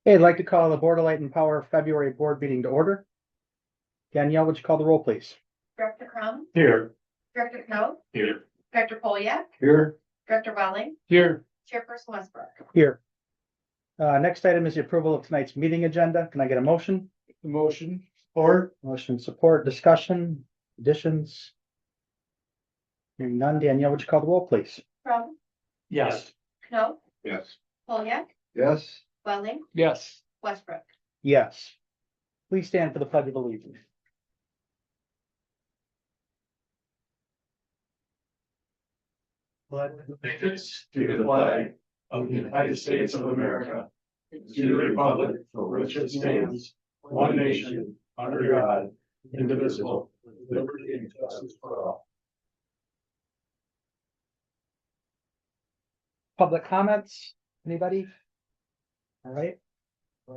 Hey, I'd like to call the Board of Light and Power February board meeting to order. Danielle, would you call the roll, please? Director Crum, Here. Director Snow, Here. Director Polyak, Here. Director Welling, Here. Chairperson Westbrook. Here. Next item is the approval of tonight's meeting agenda. Can I get a motion? Motion. Or. Motion support, discussion, additions? Hearing none. Danielle, would you call the roll, please? Crum, Yes. Snow, Yes. Polyak, Yes. Welling, Yes. Westbrook. Yes. Please stand for the pledge of allegiance. Pledge allegiance to the flag of the United States of America, to the republic for which it stands, one nation, under God, indivisible, with liberty and justice for all. Public comments? Anybody? All right.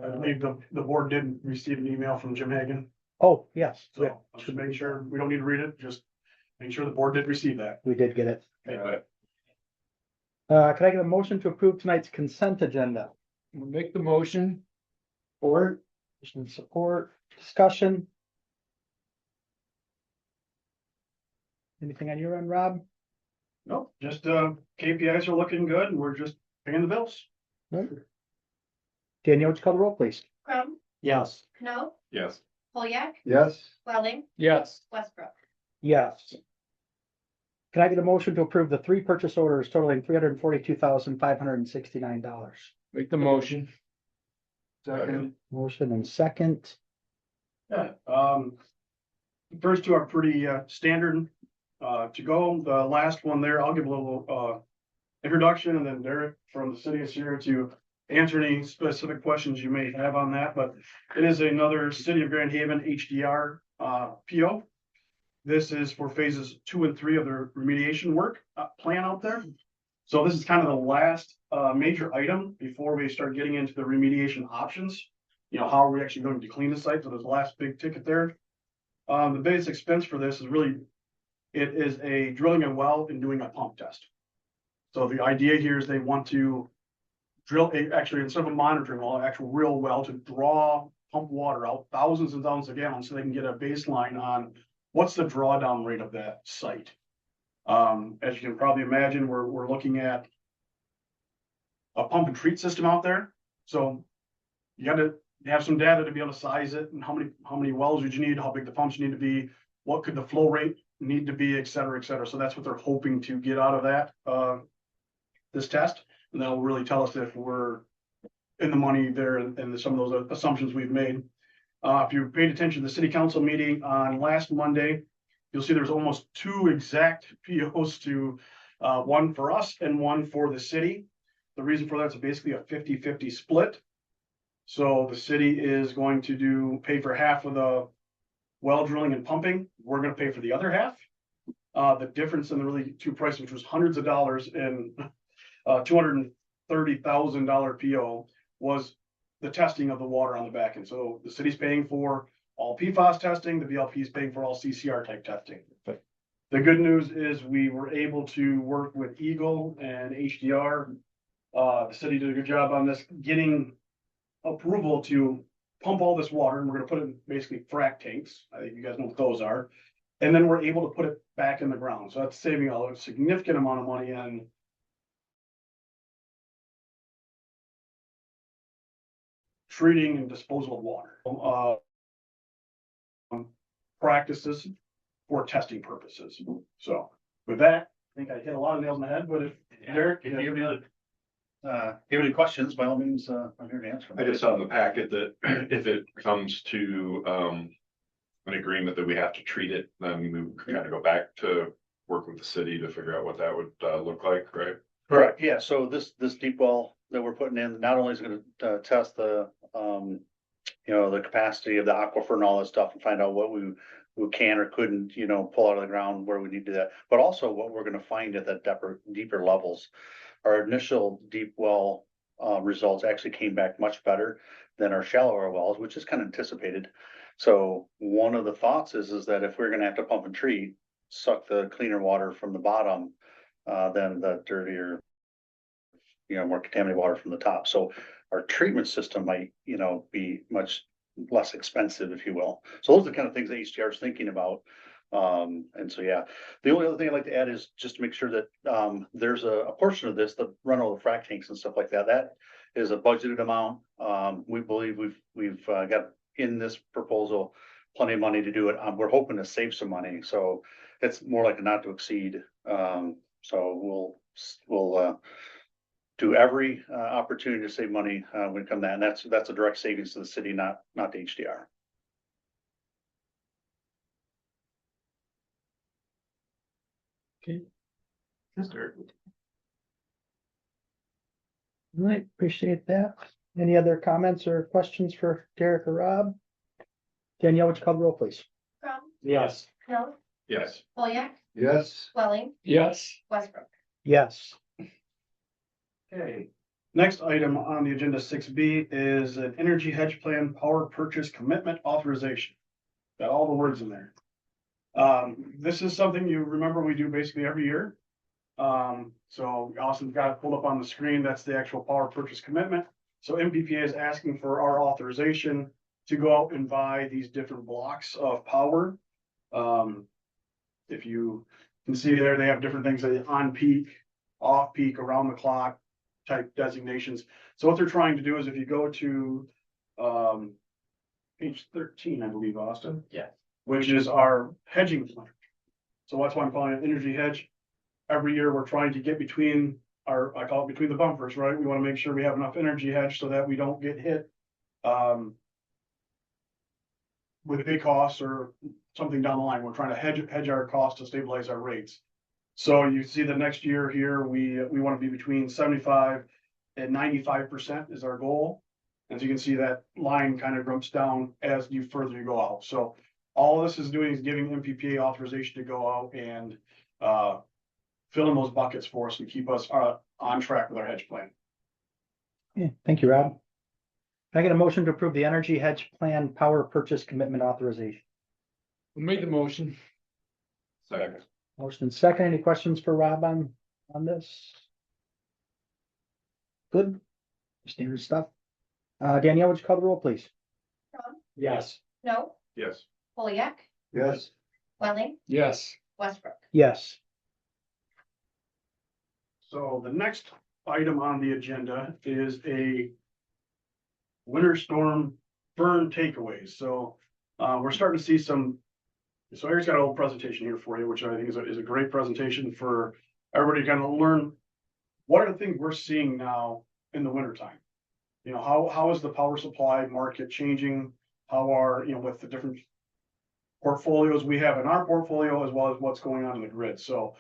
I believe the board did receive an email from Jim Hagan, Oh, yes, so I should make sure, we don't need to read it, just make sure the board did receive that. we did get it. Okay. Can I get a motion to approve tonight's consent agenda? We'll make the motion. Or motion support, discussion? Anything on your end, Rob? No, just KPIs are looking good and we're just paying the bills. No? Danielle, would you call the roll, please? Crum, Yes. Snow, Yes. Polyak, Yes. Welling, Yes. Westbrook. Yes. Can I get a motion to approve the 3 purchase orders totaling $342,569? Make the motion. Second. Motion and second. Yeah, the first two are pretty standard to go. The last one there, I'll give a little introduction and then Derek from the city is here to answer any specific questions you may have on that, but it is another City of Grand Haven HDR PO. This is for phases 2 and 3 of their remediation work plan out there. So this is kind of the last major item before we start getting into the remediation options. You know, how are we actually going to clean the site? So there's the last big ticket there. The biggest expense for this is really, it is a drilling a well and doing a pump test. So the idea here is they want to drill actually instead of a monitoring well, an actual real well to draw pump water out thousands and thousands of gallons so they can get a baseline on what's the drawdown rate of that site. As you can probably imagine, we're looking at a pump and treat system out there. So you got to have some data to be able to size it and how many wells would you need, how big the pumps need to be, what could the flow rate need to be, et cetera, et cetera. So that's what they're hoping to get out of that, this test. And that'll really tell us if we're in the money there and some of those assumptions we've made. If you paid attention to the city council meeting on last Monday, you'll see there's almost 2 exact POs to one for us and one for the city. The reason for that is basically a 50-50 split. So the city is going to pay for half of the well drilling and pumping. We're going to pay for the other half. The difference in the really 2 prices, which was hundreds of dollars in $230,000 PO, was the testing of the water on the back end. So the city's paying for all PFAS testing, the BLP is paying for all CCR type testing. But the good news is we were able to work with Eagle and HDR. The city did a good job on this, getting approval to pump all this water, and we're gonna put it in basically frac tanks. I think you guys know what those are. And then we're able to put it back in the ground. So that's saving a significant amount of money on treating and disposal of water. Practices for testing purposes. So with that, I think I hit a lot of nails on the head, but if Derek, If you have any questions, by all means, I'm here to answer them. I just saw in the packet that if it comes to an agreement that we have to treat it, then we kind of go back to work with the city to figure out what that would look like, right? Correct, yeah, so this deep well that we're putting in, not only is gonna test the, the capacity of the aquifer and all this stuff and find out what we can or couldn't, pull out of the ground where we need to do that, but also what we're gonna find at the deeper levels. Our initial deep well results actually came back much better than our shallower wells, which is kind of anticipated. So one of the thoughts is that if we're gonna have to pump and treat, suck the cleaner water from the bottom, than the dirtier more contaminated water from the top. So our treatment system might, be much less expensive, if you will. So those are the kind of things that HDR is thinking about. And so, yeah, the only other thing I'd like to add is just to make sure that, there's a portion of this, the run all the frac tanks and stuff like that, that is a budgeted amount. We believe we've got in this proposal plenty of money to do it. We're hoping to save some money, so it's more like a not to exceed. So we'll do every opportunity to save money when it comes to that, and that's a direct savings to the city, not to HDR. All right, appreciate that. Any other comments or questions for Derek or Rob? Danielle, would you call the roll, please? Crum, Yes. Knopf, Yes. Kolyak, Yes. Swelling, Yes. Westbrook. Yes. Okay. Next item on the agenda 6B is an energy hedge plan power purchase commitment authorization. Got all the words in there. This is something you remember we do basically every year. So Austin's got it pulled up on the screen. That's the actual power purchase commitment. So MPPA is asking for our authorization to go out and buy these different blocks of power. If you can see there, they have different things like on peak, off peak, around the clock type designations. So what they're trying to do is if you go to page 13, I believe, Austin. Yeah. Which is our hedging plan. So that's why I'm calling it energy hedge. Every year we're trying to get between I call it between the bumpers, right? We want to make sure we have enough energy hedge so that we don't get hit with big costs or something down the line. We're trying to hedge our costs to stabilize our rates. So you see the next year here, we want to be between 75 and 95% is our goal. As you can see, that line kind of jumps down as you further you go out. So all this is doing is giving MPPA authorization to go out and fill in those buckets for us and keep us on track with our hedge plan. Yeah, thank you, Rob. Can I get a motion to approve the energy hedge plan power purchase commitment authorization? Who made the motion? Second. Motion and second. Any questions for Rob on this? Good. Standard stuff. Danielle, would you call the roll, please? Crum, Yes. Knopf, Yes. Kolyak, Yes. Swelling, Yes. Westbrook. Yes. So the next item on the agenda is a winter storm burn takeaways. So we're starting to see some. So Eric's got a little presentation here for you, which I think is a great presentation for everybody to kind of learn what are the things we're seeing now in the wintertime. How is the power supply market changing? How are, with the different portfolios we have in our portfolio as well as what's going on in the grid. So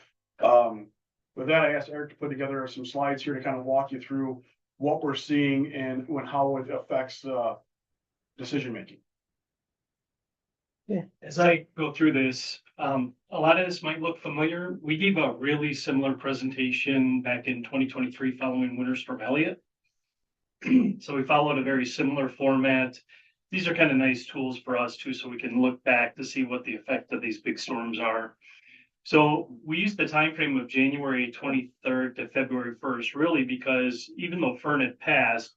with that, I asked Eric to put together some slides here to kind of walk you through what we're seeing and how it affects decision making. As I go through this, a lot of this might look familiar. We gave a really similar presentation back in 2023 following Winter Storm Elliott. So we followed a very similar format. These are kind of nice tools for us too, so we can look back to see what the effect of these big storms are. So we used the time frame of January 23rd to February 1st, really because even though Fern had passed,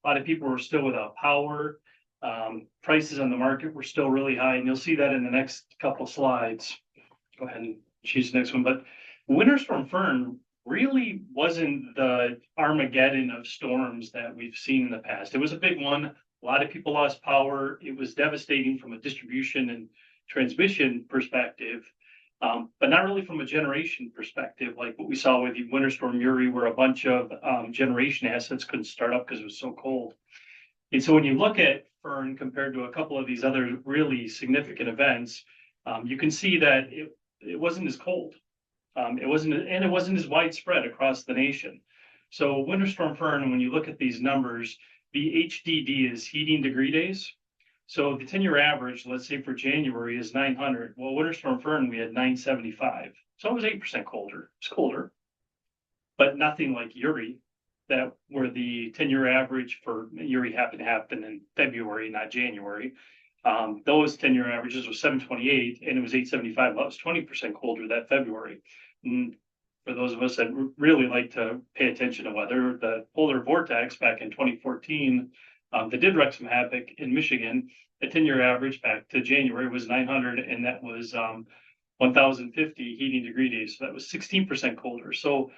a lot of people were still without power. Prices on the market were still really high, and you'll see that in the next couple slides. Go ahead and choose the next one. But Winter Storm Fern really wasn't the Armageddon of storms that we've seen in the past. It was a big one. A lot of people lost power. It was devastating from a distribution and transmission perspective, but not really from a generation perspective, like what we saw with the Winter Storm Uri, where a bunch of generation assets couldn't start up because it was so cold. And so when you look at Fern compared to a couple of these other really significant events, you can see that it wasn't as cold. It wasn't as widespread across the nation. So Winter Storm Fern, when you look at these numbers, the HDD is heating degree days. So the 10-year average, let's say for January, is 900. Well, Winter Storm Fern, we had 975. So it was 8% colder. It's colder, but nothing like Uri, where the 10-year average for Uri happened to happen in February, not January. Those 10-year averages was 728 and it was 875. Well, it was 20% colder that February. for those of us that really like to pay attention to weather, the polar vortex back in 2014, that did wreak some havoc in Michigan. The 10-year average back to January was 900, and that was 1,050 heating degree days. So that was 16% colder. So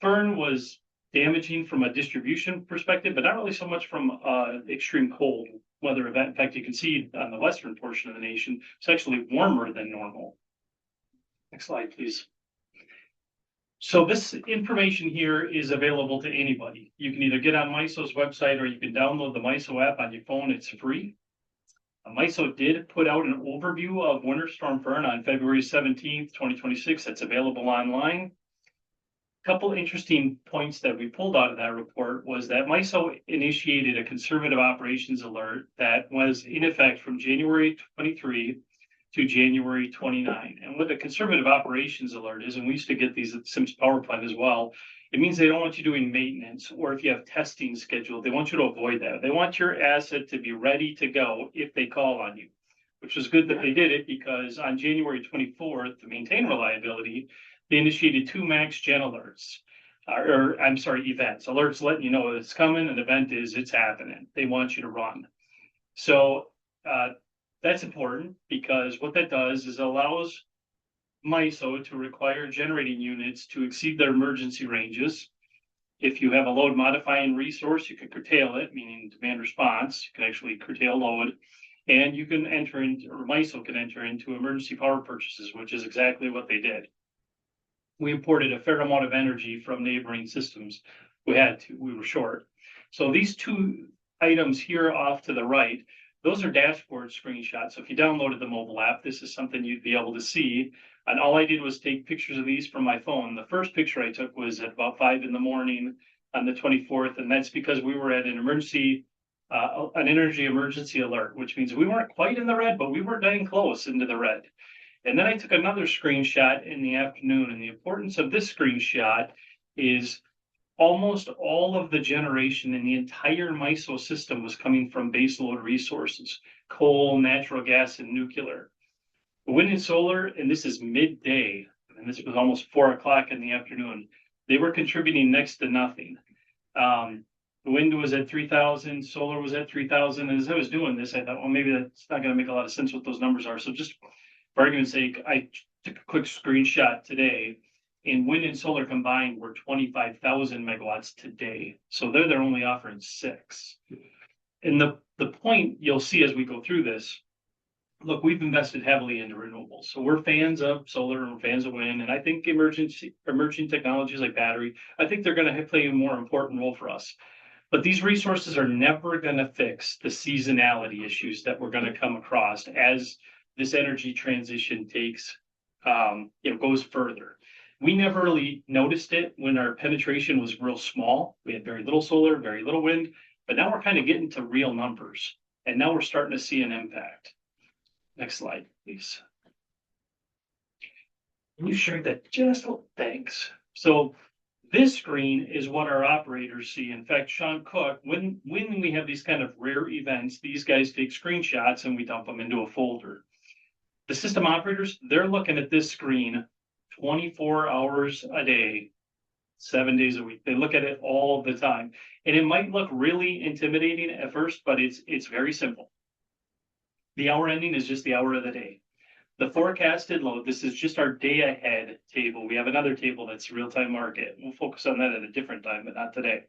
Fern was damaging from a distribution perspective, but not really so much from extreme cold weather event. In fact, you can see on the western portion of the nation, it's actually warmer than normal. Next slide, please. So this information here is available to anybody. You can either get on MISO's website or you can download the MISO app on your phone. It's free. MISO did put out an overview of Winter Storm Fern on February 17th, 2026. That's available online. Couple interesting points that we pulled out of that report was that MISO initiated a conservative operations alert that was in effect from January 23 to January 29. And what a conservative operations alert is, and we used to get these at Sims Power Plant as well, it means they don't want you doing maintenance, or if you have testing scheduled, they want you to avoid that. They want your asset to be ready to go if they call on you, which was good that they did it, because on January 24th, to maintain reliability, they initiated 2 max gen alerts, events. Alerts letting you know it's coming, an event is it's happening. They want you to run. So that's important, because what that does is allows MISO to require generating units to exceed their emergency ranges. If you have a load modifying resource, you can curtail it, meaning demand response. You can actually curtail load, and you can enter into, or MISO can enter into emergency power purchases, which is exactly what they did. We imported a fair amount of energy from neighboring systems. We were short. So these 2 items here off to the right, those are dashboard screenshots. So if you downloaded the mobile app, this is something you'd be able to see. And all I did was take pictures of these from my phone. The first picture I took was at about 5 in the morning on the 24th. And that's because we were at an energy emergency alert, which means we weren't quite in the red, but we were getting close into the red. And then I took another screenshot in the afternoon. And the importance of this screenshot is almost all of the generation in the entire MISO system was coming from baseload resources, coal, natural gas, and nuclear. Wind and solar, and this is midday, and this was almost 4 o'clock in the afternoon, they were contributing next to nothing. The wind was at 3,000, solar was at 3,000. And as I was doing this, I thought, well, maybe that's not going to make a lot of sense what those numbers are. So just for argument's sake, I took a quick screenshot today, and wind and solar combined were 25,000 megawatts today. So they're only offering 6. And the point you'll see as we go through this, look, we've invested heavily into renewables. So we're fans of solar and we're fans of wind. And I think emerging technologies like battery, I think they're going to play a more important role for us. But these resources are never going to fix the seasonality issues that we're going to come across as this energy transition goes further. We never really noticed it when our penetration was real small. We had very little solar, very little wind, but now we're kind of getting to real numbers. And now we're starting to see an impact. Next slide, please. You shared that just, thanks. So this screen is what our operators see. In fact, Sean Cook, when we have these kind of rare events, these guys take screenshots and we dump them into a folder. The system operators, they're looking at this screen 24 hours a day, 7 days a week. They look at it all the time. And it might look really intimidating at first, but it's very simple. The hour ending is just the hour of the day. The forecasted load, this is just our day ahead table. We have another table that's real-time market. We'll focus on that at a different time, but not today.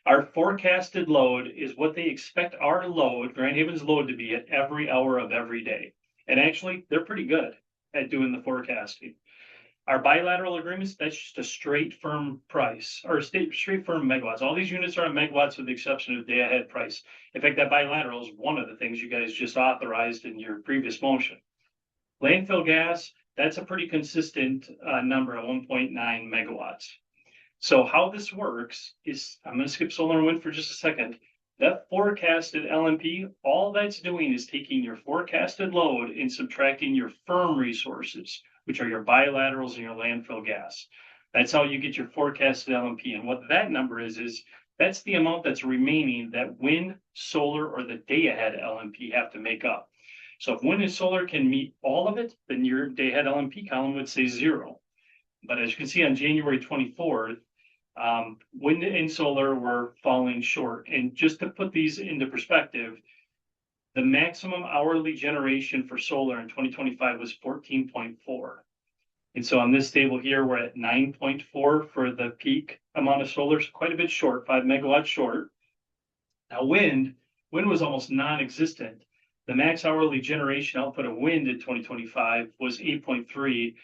Our forecasted load is what they expect our load, Grand Haven's load, to be at every hour of every day. And actually, they're pretty good at doing the forecasting. Our bilateral agreements, that's just a straight firm price, or straight firm megawatts. All these units are on megawatts with the exception of day ahead price. In fact, that bilateral is one of the things you guys just authorized in your previous motion. Landfill gas, that's a pretty consistent number at 1.9 megawatts. So how this works is, I'm going to skip solar and wind for just a second. That forecasted LMP, all that's doing is taking your forecasted load and subtracting your firm resources, which are your bilaterals and your landfill gas. That's how you get your forecasted LMP. And what that number is that's the amount that's remaining that wind, solar, or the day ahead LMP have to make up. So if wind and solar can meet all of it, then your day ahead LMP column would say 0. But as you can see on January 24th, wind and solar were falling short. And just to put these into perspective, the maximum hourly generation for solar in 2025 was 14.4. And so on this table here, we're at 9.4 for the peak amount of solar, so quite a bit short, 5 megawatts short. Now wind was almost non-existent. The max hourly generation output of wind in 2025 was 8.3,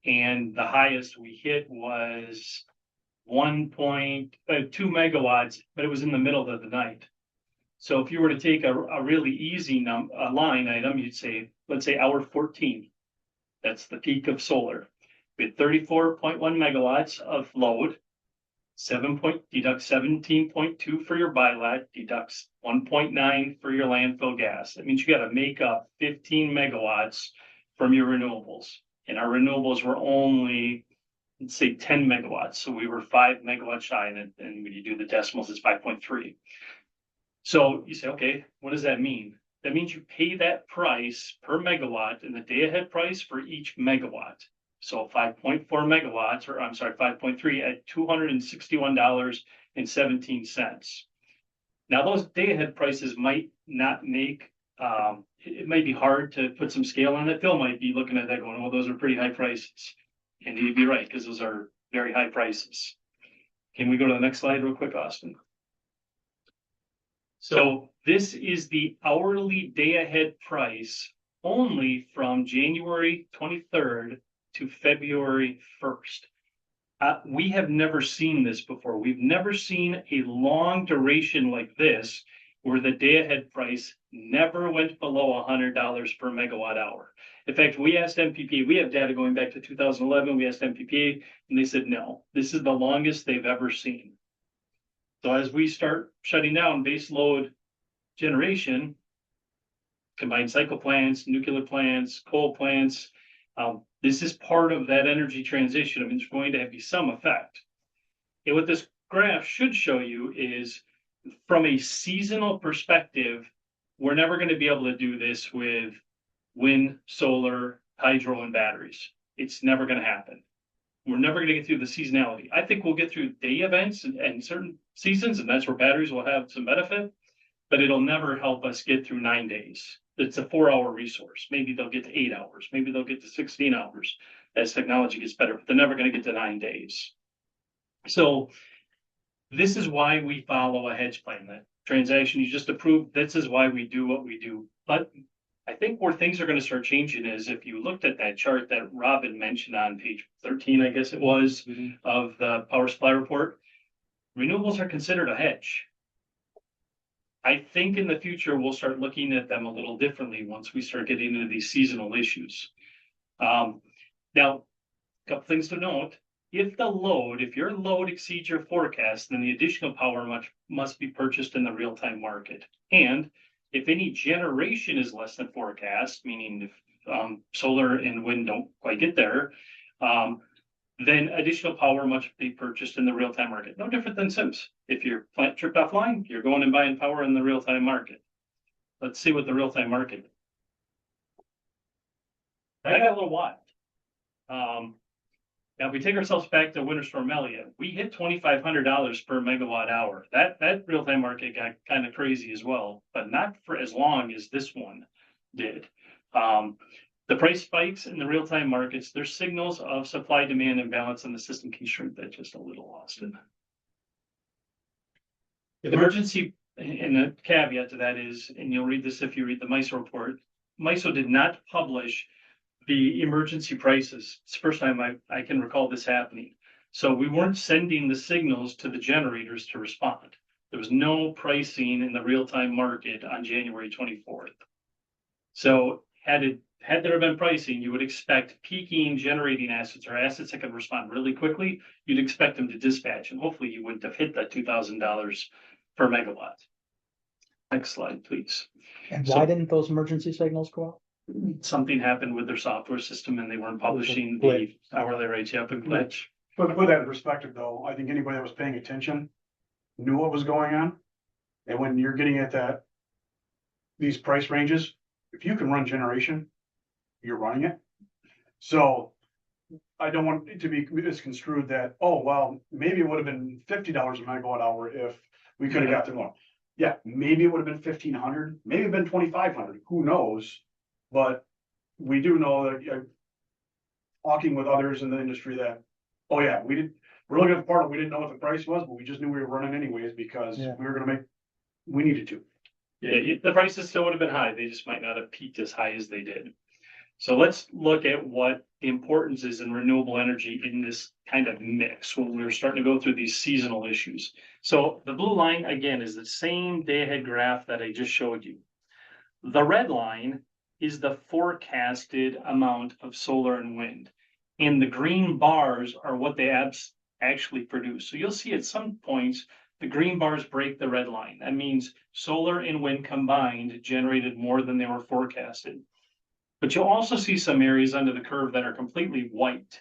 and the highest we hit was 1.2 megawatts, but it was in the middle of the night. So if you were to take a really easy line item, you'd say, let's say hour 14. That's the peak of solar. We had 34.1 megawatts of load. Deduct 17.2 for your bilat, deducts 1.9 for your landfill gas. That means you got to make up 15 megawatts from your renewables. And our renewables were only, let's say 10 megawatts. So we were 5 megawatts shy, and when you do the decimals, it's 5.3. So you say, okay, what does that mean? That means you pay that price per megawatt in the day ahead price for each megawatt. So 5.4 megawatts, or I'm sorry, 5.3 at $261.17. Now those day ahead prices might not make, it might be hard to put some scale on it. Phil might be looking at that going, well, those are pretty high prices. And he'd be right, because those are very high prices. Can we go to the next slide real quick, Austin? So this is the hourly day ahead price only from January 23rd to February 1st. We have never seen this before. We've never seen a long duration like this where the day ahead price never went below $100 per megawatt hour. In fact, we asked MPPA, we have data going back to 2011, we asked MPPA, and they said, no, this is the longest they've ever seen. So as we start shutting down base load generation, combined cycle plants, nuclear plants, coal plants, this is part of that energy transition. I mean, it's going to be some effect. And what this graph should show you is from a seasonal perspective, we're never going to be able to do this with wind, solar, hydro, and batteries. It's never going to happen. We're never going to get through the seasonality. I think we'll get through day events and certain seasons, and that's where batteries will have some benefit, but it'll never help us get through 9 days. It's a 4-hour resource. Maybe they'll get to 8 hours. Maybe they'll get to 16 hours as technology gets better, but they're never going to get to 9 days. So this is why we follow a hedge plan. That transaction you just approved, this is why we do what we do. But I think where things are going to start changing is if you looked at that chart that Robin mentioned on page 13, I guess it was, of the power supply report, renewables are considered a hedge. I think in the future, we'll start looking at them a little differently once we start getting into these seasonal issues. Now, a couple things to note. If your load exceeds your forecast, then the additional power must be purchased in the real-time market. And if any generation is less than forecast, meaning if solar and wind don't quite get there, then additional power must be purchased in the real-time market. No different than Sims. If your plant tripped offline, you're going and buying power in the real-time market. Let's see what the real-time market is. That got a little wild. Now, if we take ourselves back to Winter Storm Elliott, we hit $2,500 per megawatt hour. That real-time market got kind of crazy as well, but not for as long as this one did. The price spikes in the real-time markets, there's signals of supply-demand imbalance, and the system can shrink that just a little, Austin. Emergency, and the caveat to that is, and you'll read this if you read the MISO report, MISO did not publish the emergency prices. It's the first time I can recall this happening. So we weren't sending the signals to the generators to respond. There was no pricing in the real-time market on January 24th. So had there been pricing, you would expect peaking generating assets or assets that can respond really quickly. You'd expect them to dispatch, and hopefully you wouldn't have hit that $2,000 per megawatt. Next slide, please. And why didn't those emergency signals go out? Something happened with their software system and they weren't publishing the hourly rates. Yep, a glitch. But to put that in perspective though, I think anybody that was paying attention knew what was going on. And when you're getting at these price ranges, if you can run generation, you're running it. So I don't want it to be misconstrued that, oh, well, maybe it would have been $50 a megawatt hour if we could have got them on. Yeah, maybe it would have been 1,500, maybe it'd been 2,500, who knows? But we do know that, talking with others in the industry that, oh yeah, we're looking at the part, we didn't know what the price was, but we just knew we were running anyways because Yeah. we were gonna we needed to. Yeah, the prices still would have been high. They just might not have peaked as high as they did. So let's look at what the importance is in renewable energy in this kind of mix when we're starting to go through these seasonal issues. So the blue line, again, is the same day ahead graph that I just showed you. The red line is the forecasted amount of solar and wind. And the green bars are what they actually produce. So you'll see at some points, the green bars break the red line. That means solar and wind combined generated more than they were forecasted. But you'll also see some areas under the curve that are completely white.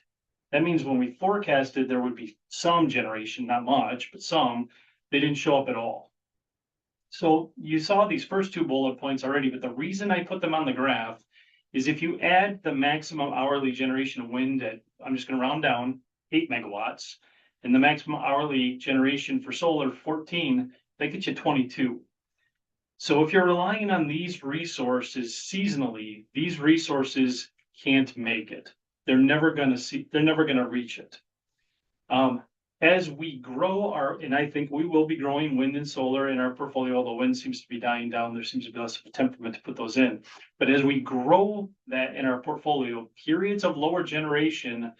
That means when we forecasted there would be some generation, not much, but some, they didn't show up at all. So you saw these first two bullet points already, but the reason I put them on the graph is if you add the maximum hourly generation of wind at, I'm just going to round down, 8 megawatts, and the maximum hourly generation for solar, 14, that gets you 22. So if you're relying on these resources seasonally, these resources can't make it. They're never going to reach it. As we grow and I think we will be growing wind and solar in our portfolio, although wind seems to be dying down, there seems to be less of a temperament to put those in. But as we grow that in our portfolio, periods of lower generation,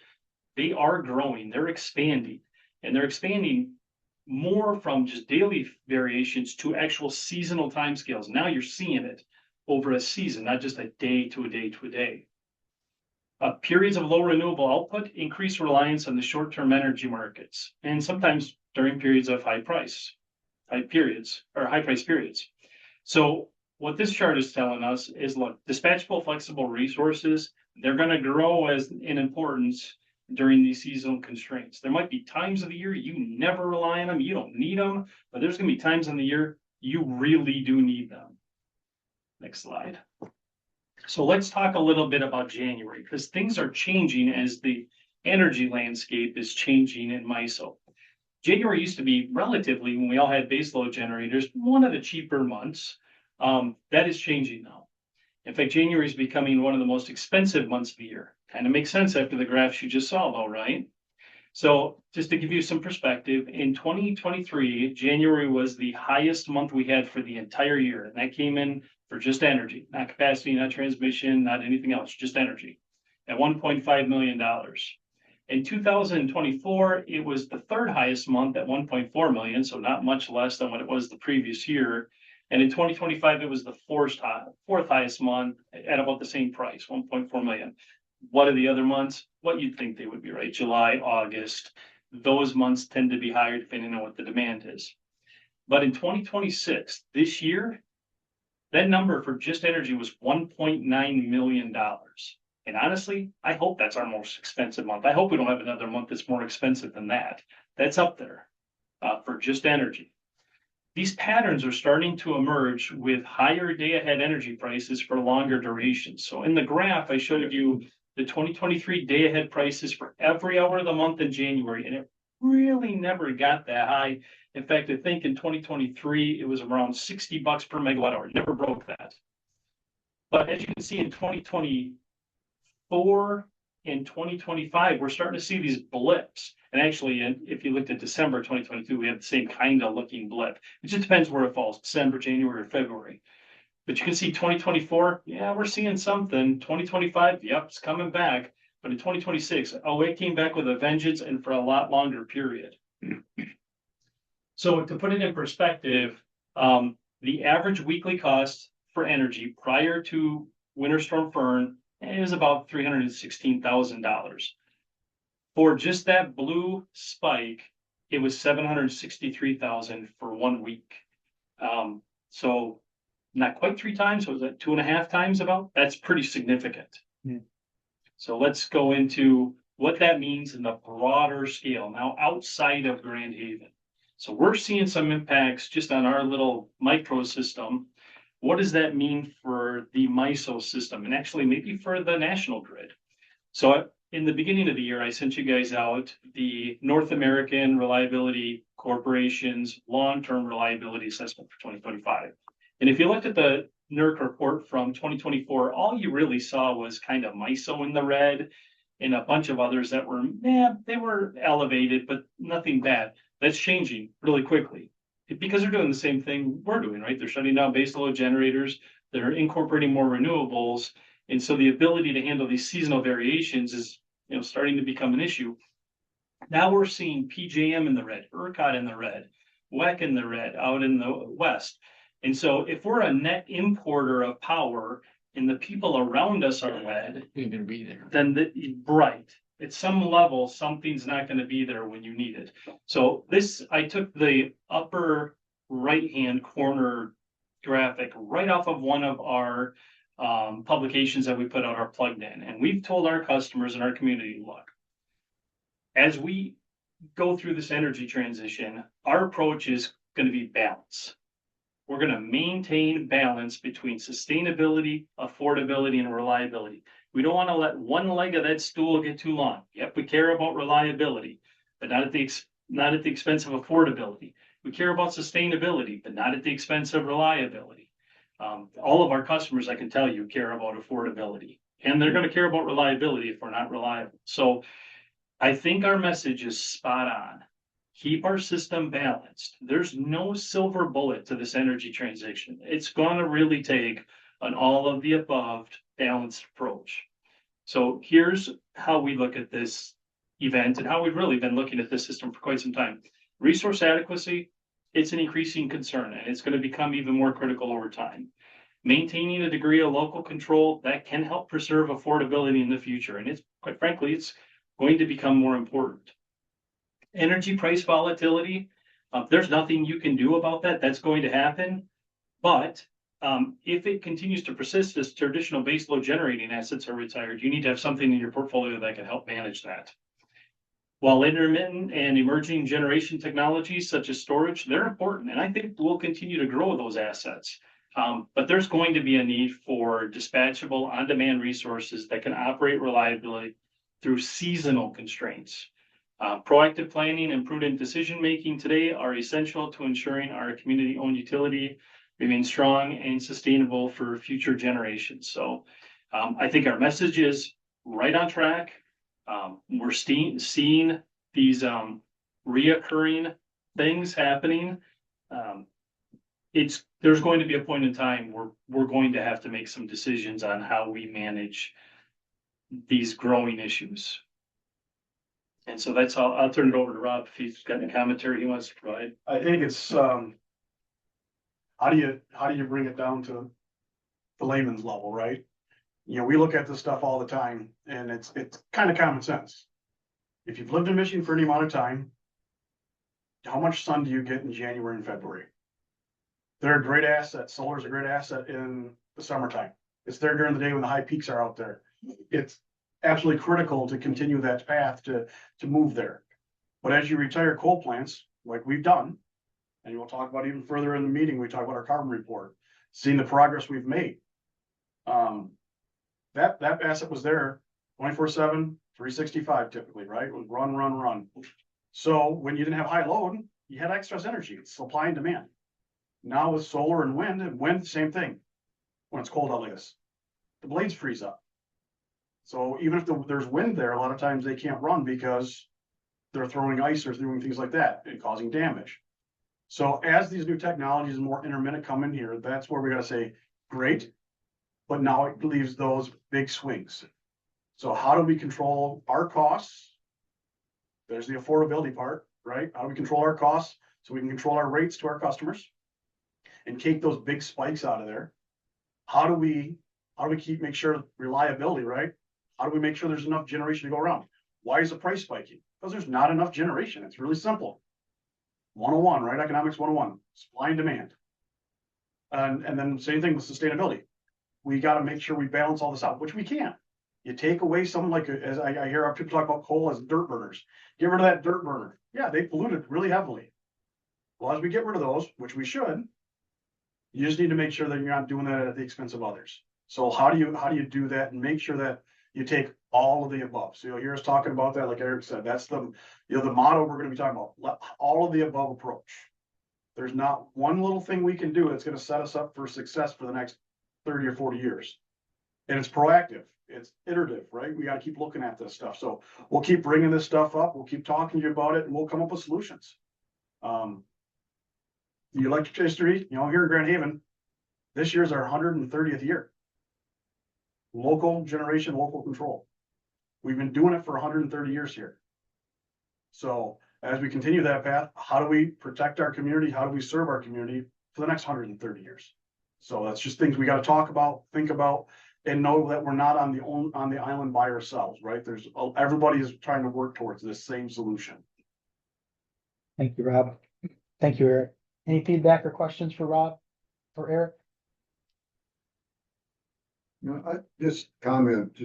they are growing, they're expanding, and they're expanding more from just daily variations to actual seasonal timescales. Now you're seeing it over a season, not just a day to a day to a day. Periods of low renewable output increase reliance on the short-term energy markets, and sometimes during periods of high price periods. So what this chart is telling us is, look, dispatchable flexible resources, they're going to grow in importance during these seasonal constraints. There might be times of the year you never rely on them, you don't need them, but there's going to be times in the year you really do need them. Next slide. So let's talk a little bit about January, because things are changing as the energy landscape is changing in MISO. January used to be relatively, when we all had baseload generators, one of the cheaper months. That is changing now. In fact, January is becoming one of the most expensive months of the year. Kind of makes sense after the graphs you just saw, though, right? So just to give you some perspective, in 2023, January was the highest month we had for the entire year. And that came in for just energy, not capacity, not transmission, not anything else, just energy, at $1.5 million. In 2024, it was the third highest month at 1.4 million, so not much less than what it was the previous year. And in 2025, it was the fourth highest month at about the same price, 1.4 million. What are the other months? What you'd think they would be, right? July, August, those months tend to be higher depending on what the demand is. But in 2026, this year, that number for just energy was $1.9 million. And honestly, I hope that's our most expensive month. I hope we don't have another month that's more expensive than that. That's up there for just energy. These patterns are starting to emerge with higher day-ahead energy prices for longer durations. So in the graph, I showed you the 2023 day-ahead prices for every hour of the month in January, and it really never got that high. In fact, I think in 2023, it was around $60 per megawatt hour. It never broke that. But as you can see in 2024 and 2025, we're starting to see these blips. And actually, if you looked at December 2022, we have the same kind of looking blip. It just depends where it falls, December, January, or February. But you can see 2024, yeah, we're seeing something. 2025, yep, it's coming back. But in 2026, oh, it came back with a vengeance and for a lot longer period. So to put it in perspective, the average weekly cost for energy prior to Winter Storm Fern is about $316,000. For just that blue spike, it was $763,000 for 1 week. So not quite 3 times, was that 2.5 times about? That's pretty significant. Yeah. So let's go into what that means in the broader scale, now outside of Grand Haven. So we're seeing some impacts just on our little micro system. What does that mean for the MISO system and actually maybe for the national grid? So in the beginning of the year, I sent you guys out the North American Reliability Corporation's long-term reliability assessment for 2025. And if you looked at the NERC report from 2024, all you really saw was kind of MISO in the red and a bunch of others that were, they were elevated, but nothing bad. That's changing really quickly because they're doing the same thing we're doing, right? They're shutting down baseload generators, they're incorporating more renewables. And so the ability to handle these seasonal variations is, starting to become an issue. Now we're seeing PJM in the red, ERCOT in the red, WEC in the red out in the west. And so if we're a net importer of power and the people around us are red, then right, at some level, something's not going to be there when you need it. So I took the upper right-hand corner graphic right off of one of our publications that we put out, our plugged in, and we've told our customers in our community, look, as we go through this energy transition, our approach is going to be balance. We're going to maintain balance between sustainability, affordability, and reliability. We don't want to let one leg of that stool get too long. Yep, we care about reliability, but not at the expense of affordability. We care about sustainability, but not at the expense of reliability. All of our customers, I can tell you, care about affordability, and they're going to care about reliability if we're not reliable. So I think our message is spot on. Keep our system balanced. There's no silver bullet to this energy transition. It's going to really take an all of the above balanced approach. So here's how we look at this event and how we've really been looking at this system for quite some time. Resource adequacy, it's an increasing concern, and it's going to become even more critical over time. Maintaining a degree of local control that can help preserve affordability in the future. And it's, quite frankly, it's going to become more important. Energy price volatility, there's nothing you can do about that. That's going to happen. But if it continues to persist as traditional baseload generating assets are retired, you need to have something in your portfolio that can help manage that. While intermittent and emerging generation technologies such as storage, they're important, and I think we'll continue to grow those assets. But there's going to be a need for dispatchable on-demand resources that can operate reliably through seasonal constraints. Proactive planning and prudent decision-making today are essential to ensuring our community-owned utility remains strong and sustainable for future generations. So I think our message is right on track. We're seeing these reoccurring things happening. There's going to be a point in time where we're going to have to make some decisions on how we manage these growing issues. And so that's all. I'll turn it over to Rob if he's got any commentary he wants to provide. I think it's, how do you bring it down to the layman's level, right? We look at this stuff all the time, and it's kind of common sense. If you've lived in Michigan for any amount of time, how much sun do you get in January and February? They're a great asset. Solar is a great asset in the summertime. It's there during the day when the high peaks are out there. It's absolutely critical to continue that path to move there. But as you retire coal plants, like we've done, and we'll talk about even further in the meeting, we talk about our carbon report, seeing the progress we've made. That asset was there 24/7, 365 typically, right? It was run. So when you didn't have high load, you had excess energy. It's supply and demand. Now with solar and wind, same thing. When it's cold out like this, the blades freeze up. So even if there's wind there, a lot of times they can't run because they're throwing ice or doing things like that and causing damage. So as these new technologies and more intermittent come in here, that's where we got to say, great, but now it leaves those big swings. So how do we control our costs? There's the affordability part, right? How do we control our costs so we can control our rates to our customers and take those big spikes out of there? How do we make sure reliability, right? How do we make sure there's enough generation to go around? Why is the price spiking? Because there's not enough generation. It's really simple. 101, right? Economics 101, supply and demand. And then same thing with sustainability. We got to make sure we balance all this out, which we can. You take away some, like, as I hear people talk about coal as dirt burners. Get rid of that dirt burner. Yeah, they polluted really heavily. Well, as we get rid of those, which we should, you just need to make sure that you're not doing that at the expense of others. So how do you do that and make sure that you take all of the above. So you'll hear us talking about that, like Eric said, that's the, you know, the motto we're gonna be talking about, all of the above approach. There's not one little thing we can do that's gonna set us up for success for the next 30 or 40 years. And it's proactive, it's iterative, right? We gotta keep looking at this stuff. So we'll keep bringing this stuff up, we'll keep talking to you about it, and we'll come up with solutions. The electric history, you know, here in Grand Haven, this year's our 130th year. Local generation, local control. We've been doing it for 130 years here. So as we continue that path, how do we protect our community? How do we serve our community for the next 130 years? So that's just things we got to talk about, think about, and know that we're not on the island by ourselves, right? Everybody is trying to work towards this same solution. Thank you, Rob. Thank you, Eric. Any feedback or questions for Rob or Eric? You know, just comment,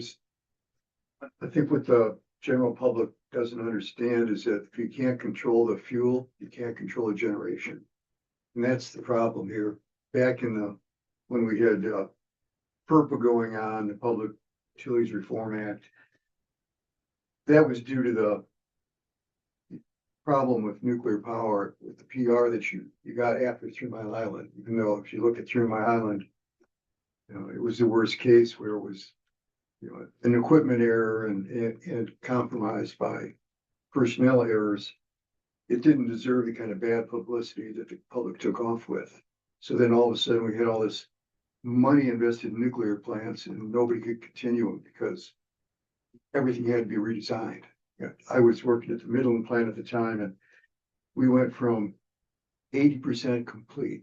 I think what the general public doesn't understand is that if you can't control the fuel, you can't control the generation. And that's the problem here. Back in when we had, PURPA going on, the Public Utilities Reform Act, that was due to the problem with nuclear power, with the PR that you got after 3 Mile Island, even though if you look at 3 Mile Island, you know, it was the worst case where it was, you know, an equipment error and compromised by personnel errors. It didn't deserve the kind of bad publicity that the public took off with. So then all of a sudden we had all this money invested in nuclear plants and nobody could continue them because everything had to be redesigned. I was working at the Midland plant at the time and we went from 80% complete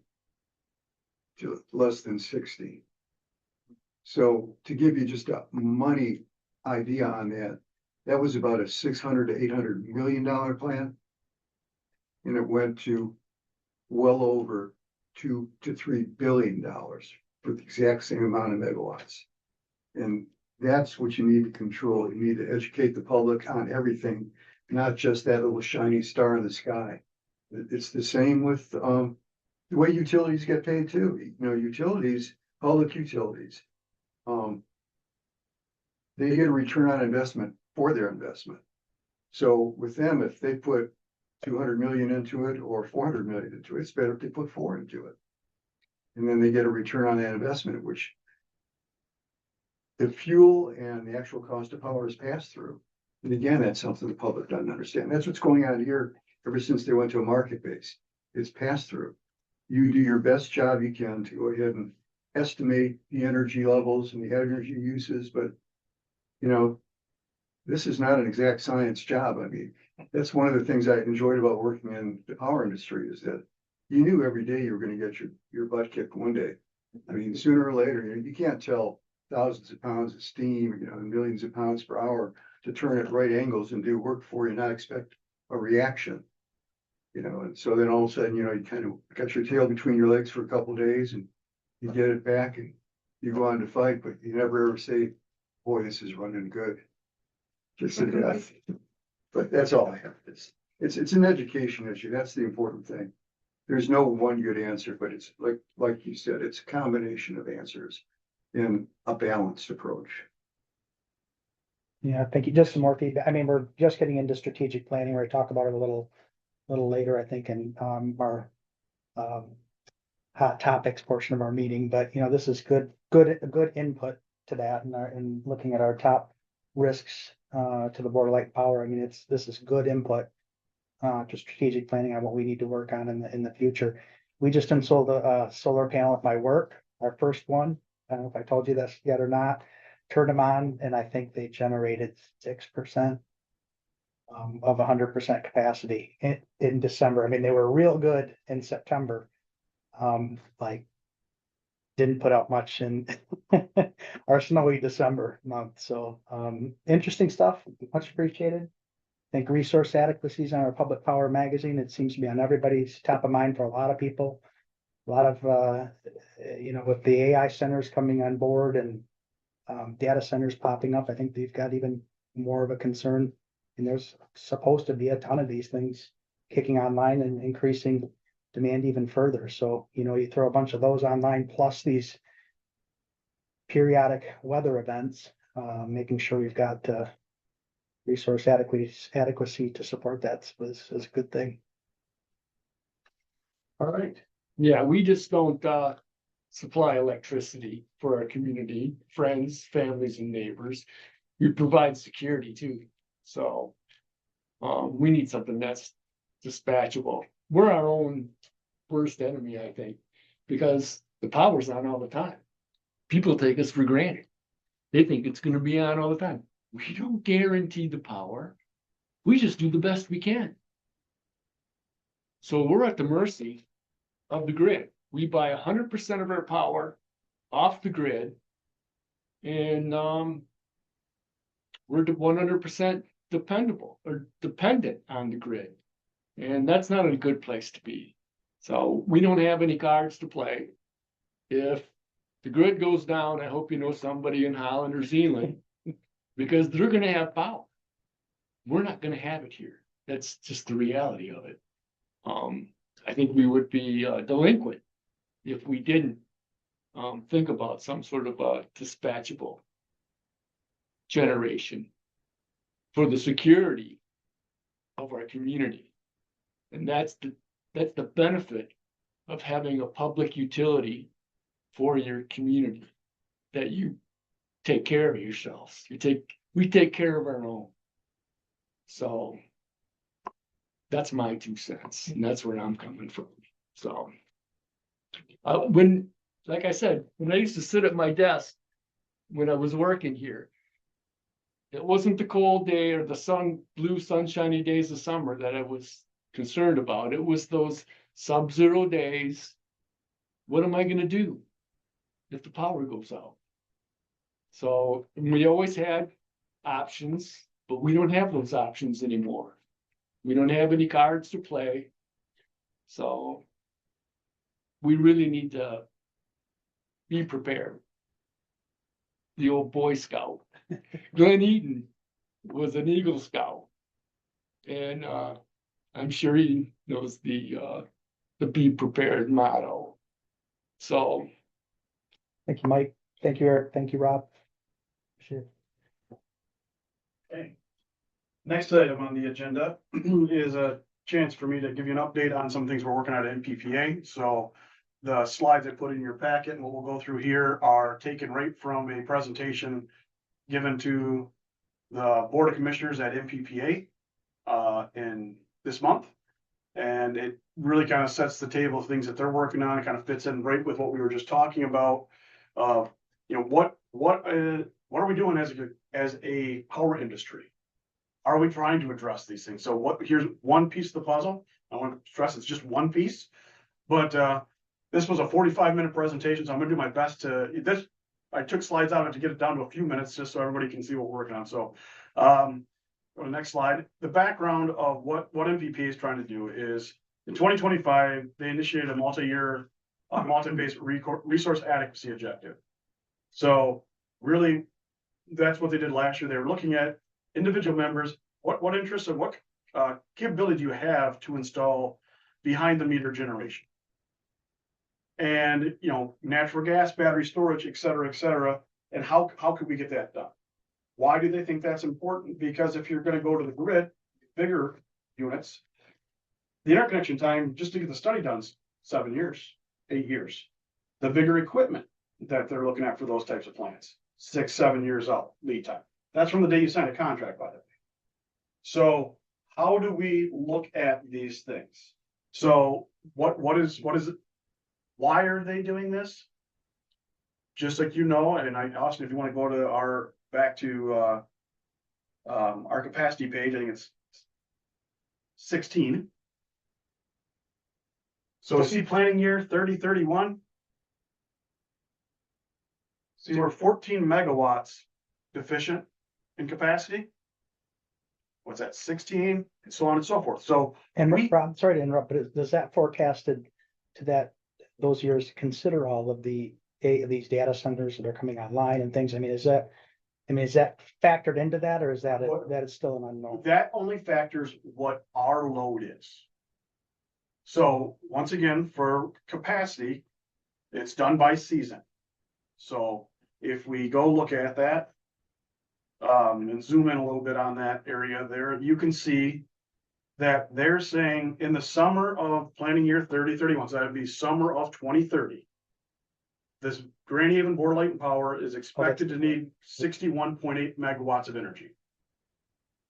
to less than 60. So to give you just a money idea on that, that was about a $600 to $800 million plan. And it went to well over $2 to $3 billion for the exact same amount of megawatts. And that's what you need to control. You need to educate the public on everything, not just that little shiny star in the sky. It's the same with the way utilities get paid too. You know, utilities, public utilities, they get a return on investment for their investment. So with them, if they put 200 million into it or 400 million into it, it's better if they put 4 into it. And then they get a return on that investment, which the fuel and the actual cost of power is passed through. And again, that's something the public doesn't understand. That's what's going on here ever since they went to a market base. It's passed through. You do your best job you can to go ahead and estimate the energy levels and the energy uses, but you know, this is not an exact science job. I mean, that's one of the things I enjoyed about working in the power industry is that you knew every day you were going to get your butt kicked one day. I mean, sooner or later, you can't tell thousands of pounds of steam, you know, and millions of pounds per hour to turn at right angles and do work for you, not expect a reaction. You know, and so then all of a sudden, you know, you kind of got your tail between your legs for a couple of days and you get it back and you go on to fight, but you never ever say, boy, this is running good. Just a death. But that's all I have. It's an education issue. That's the important thing. There's no one good answer, but it's like you said, it's a combination of answers in a balanced approach. Yeah, thank you. Just some more feedback. I mean, we're just getting into strategic planning. We're talk about it a little later, I think, in our hot topics portion of our meeting. But you know, this is good input to that, and looking at our top risks to the Board of Light and Power. I mean, this is good input to strategic planning on what we need to work on in the future. We just installed a solar panel at my work, our first one. I don't know if I told you this yet or not. Turned them on, and I think they generated 6% of 100% capacity in December. I mean, they were real good in September. Like didn't put out much in our snowy December month. So interesting stuff. Much appreciated. I think resource adequacy is on our Public Power magazine. It seems to be on everybody's top of mind for a lot of people. A lot of you know, with the AI centers coming on board and data centers popping up, I think they've got even more of a concern. And there's supposed to be a ton of these things kicking online and increasing demand even further. So, you know, you throw a bunch of those online plus these periodic weather events, making sure we've got, resource adequacy to support that is a good thing. All right. Yeah, we just don't supply electricity for our community, friends, families and neighbors. We provide security too, so. We need something that's dispatchable. We're our own worst enemy, I think, because the power's on all the time. People take us for granted. They think it's gonna be on all the time. We don't guarantee the power. We just do the best we can. So we're at the mercy of the grid. We buy 100% of our power off the grid. And we're 100% dependable or dependent on the grid. And that's not a good place to be. So we don't have any cards to play. If the grid goes down, I hope you know somebody in Holland or Zealand, because they're gonna have power. We're not gonna have it here. That's just the reality of it. I think we would be delinquent if we didn't think about some sort of dispatchable generation for the security of our community. And that's the benefit of having a public utility for your community, that you take care of yourselves. We take care of our own. So that's my 2 cents, and that's where I'm coming from. So like I said, when I used to sit at my desk when I was working here, it wasn't the cold day or the blue sunshiny days of summer that I was concerned about. It was those sub-zero days. What am I gonna do if the power goes out? So we always had options, but we don't have those options anymore. We don't have any cards to play. So we really need to be prepared. The old Boy Scout. Glenn Eaton was an Eagle Scout. And I'm sure he knows the be prepared motto. So. Thank you, Mike. Thank you, Eric. Thank you, Rob. Appreciate it. Okay. Next item on the agenda is a chance for me to give you an update on some things we're working on at MPPA. So the slides I put in your packet and what we'll go through here are taken right from a presentation given to the Board of Commissioners at MPPA in this month. And it really kind of sets the table of things that they're working on. It kind of fits in right with what we were just talking about. What are we doing as a power industry? Are we trying to address these things? So here's one piece of the puzzle. I want to stress it's just one piece, but this was a 45-minute presentation, so I'm gonna do my best I took slides out of it to get it down to a few minutes just so everybody can see what we're working on. So go to the next slide. The background of what MVP is trying to do is in 2025, they initiated a multi-year multi-based resource adequacy objective. So really, that's what they did last year. They were looking at individual members, what interests and what capability do you have to install behind the meter generation? And, natural gas, battery storage, et cetera, and how could we get that done? Why do they think that's important? Because if you're gonna go to the grid, bigger units, the interconnection time, just to get the study done, is 7 years, 8 years. The bigger equipment that they're looking at for those types of plants, 6, 7 years out lead time. That's from the day you sign a contract, by the way. So how do we look at these things? So what is it? Why are they doing this? Just like and Austin, if you want to go to back to our capacity page, I think it's 16. So see planning year 30-31. See, we're 14 megawatts deficient in capacity. What's that, 16, and so on and so forth. So, And Rob, sorry to interrupt, but does that forecasted to those years consider all of these data centers that are coming online and things? Is that factored into that, or is that is still an unknown? That only factors what our load is. So once again, for capacity, it's done by season. So if we go look at that, And zoom in a little bit on that area there, you can see that they're saying in the summer of planning year 3031, so that'd be summer of 2030. This Grand Haven Board of Light and Power is expected to need 61.8 megawatts of energy.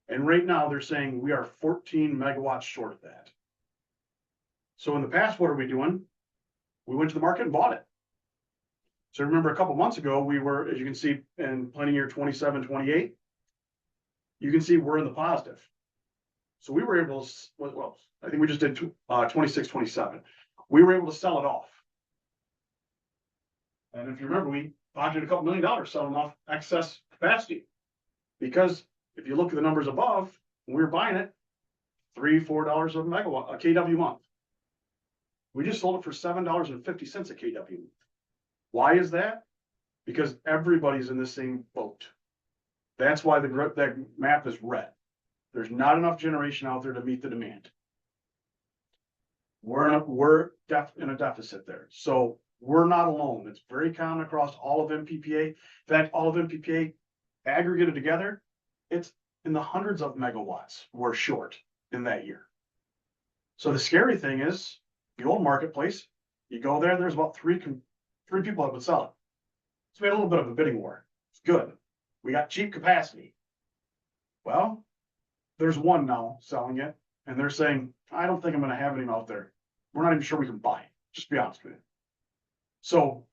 And right now, they're saying we are 14 megawatts short of that. So in the past, what are we doing? We went to the market and bought it. So remember, a couple months ago, we were, as you can see, in planning year 27-28, you can see we're in the positive. So we were able to, well, I think we just did 26-27. We were able to sell it off. And if you remember, we pocketed a couple $1 million selling off excess capacity. Because if you look at the numbers above, when we were buying it, $3-4 a megawatt, a KW month. We just sold it for $7.50 a KW. Why is that? Because everybody's in the same boat. That's why that map is red. There's not enough generation out there to meet the demand. We're in a deficit there. So we're not alone. It's very common across all of MPPA. In fact, all of MPPA aggregated together, it's in the hundreds of megawatts we're short in that year. So the scary thing is the old marketplace, you go there, there's about three people that would sell it. So we had a little bit of a bidding war. It's good. We got cheap capacity. Well, there's one now selling it, and they're saying, I don't think I'm going to have any out there. We're not even sure we can buy it. Just to be honest with you. So,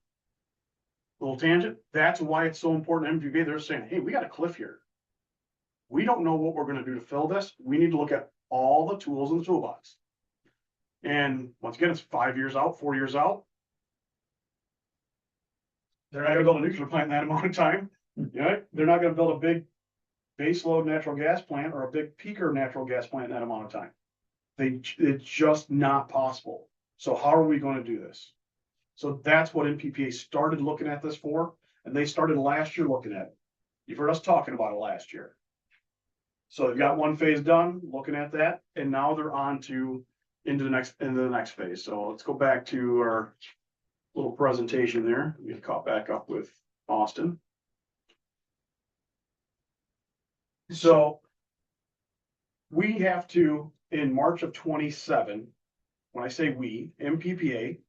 little tangent, that's why it's so important to MPPA. They're saying, hey, we got a cliff here. We don't know what we're going to do to fill this. We need to look at all the tools in the toolbox. And once again, it's 5 years out, 4 years out. They're not going to build a nuclear plant in that amount of time. Yeah, they're not going to build a big baseload natural gas plant or a big peaker natural gas plant in that amount of time. It's just not possible. So how are we going to do this? So that's what MPPA started looking at this for, and they started last year looking at it. You've heard us talking about it last year. So they've got one phase done, looking at that, and now they're on to into the next phase. So let's go back to our little presentation there. We get caught back up with Austin. So we have to, in March of 27, when I say we, MPPA,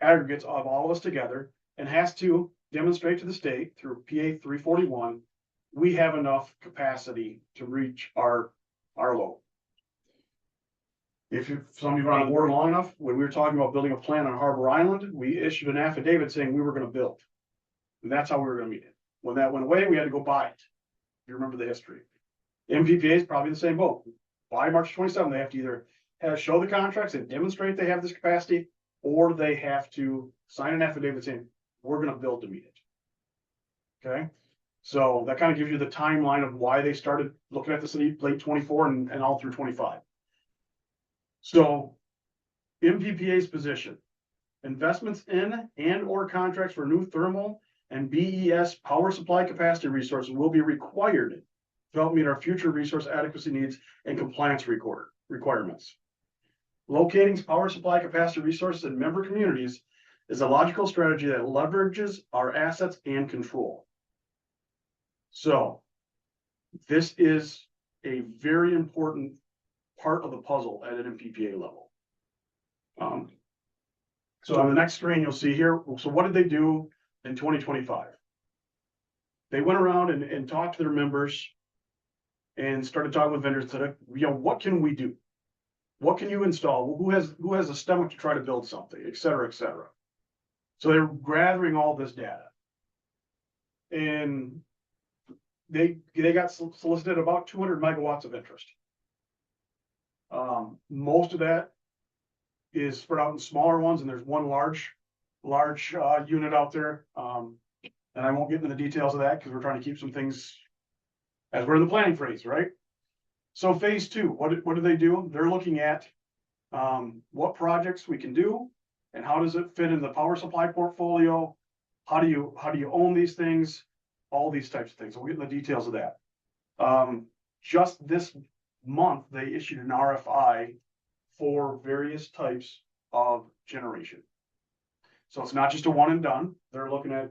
aggregates of all of us together, and has to demonstrate to the state through PA 341, we have enough capacity to reach our load. If some of you were on board long enough, when we were talking about building a plant on Harbor Island, we issued an affidavit saying we were going to build. And that's how we were going to meet it. When that went away, we had to go buy it. You remember the history. MPPA is probably the same boat. By March 27, they have to either show the contracts and demonstrate they have this capacity, or they have to sign an affidavit saying, we're going to build to meet it. Okay. So that kind of gives you the timeline of why they started looking at this in late 24 and all through 25. So MPPA's position, investments in and or contracts for new thermal and BES power supply capacity resources will be required to help meet our future resource adequacy needs and compliance requirements. Locating power supply capacity resources in member communities is a logical strategy that leverages our assets and control. So this is a very important part of the puzzle at an MPPA level. So on the next screen, you'll see here, so what did they do in 2025? They went around and talked to their members and started talking with vendors and said, what can we do? What can you install? Who has a stomach to try to build something, et cetera, et cetera. So they're gathering all this data. And they got solicited about 200 megawatts of interest. Most of that is spread out in smaller ones, and there's one large unit out there. And I won't get into the details of that because we're trying to keep some things as we're in the planning phase, right? So phase two, what do they do? They're looking at what projects we can do and how does it fit in the power supply portfolio? How do you own these things? All these types of things. So we'll get in the details of that. Just this month, they issued an RFI for various types of generation. So it's not just a one and done. They're looking at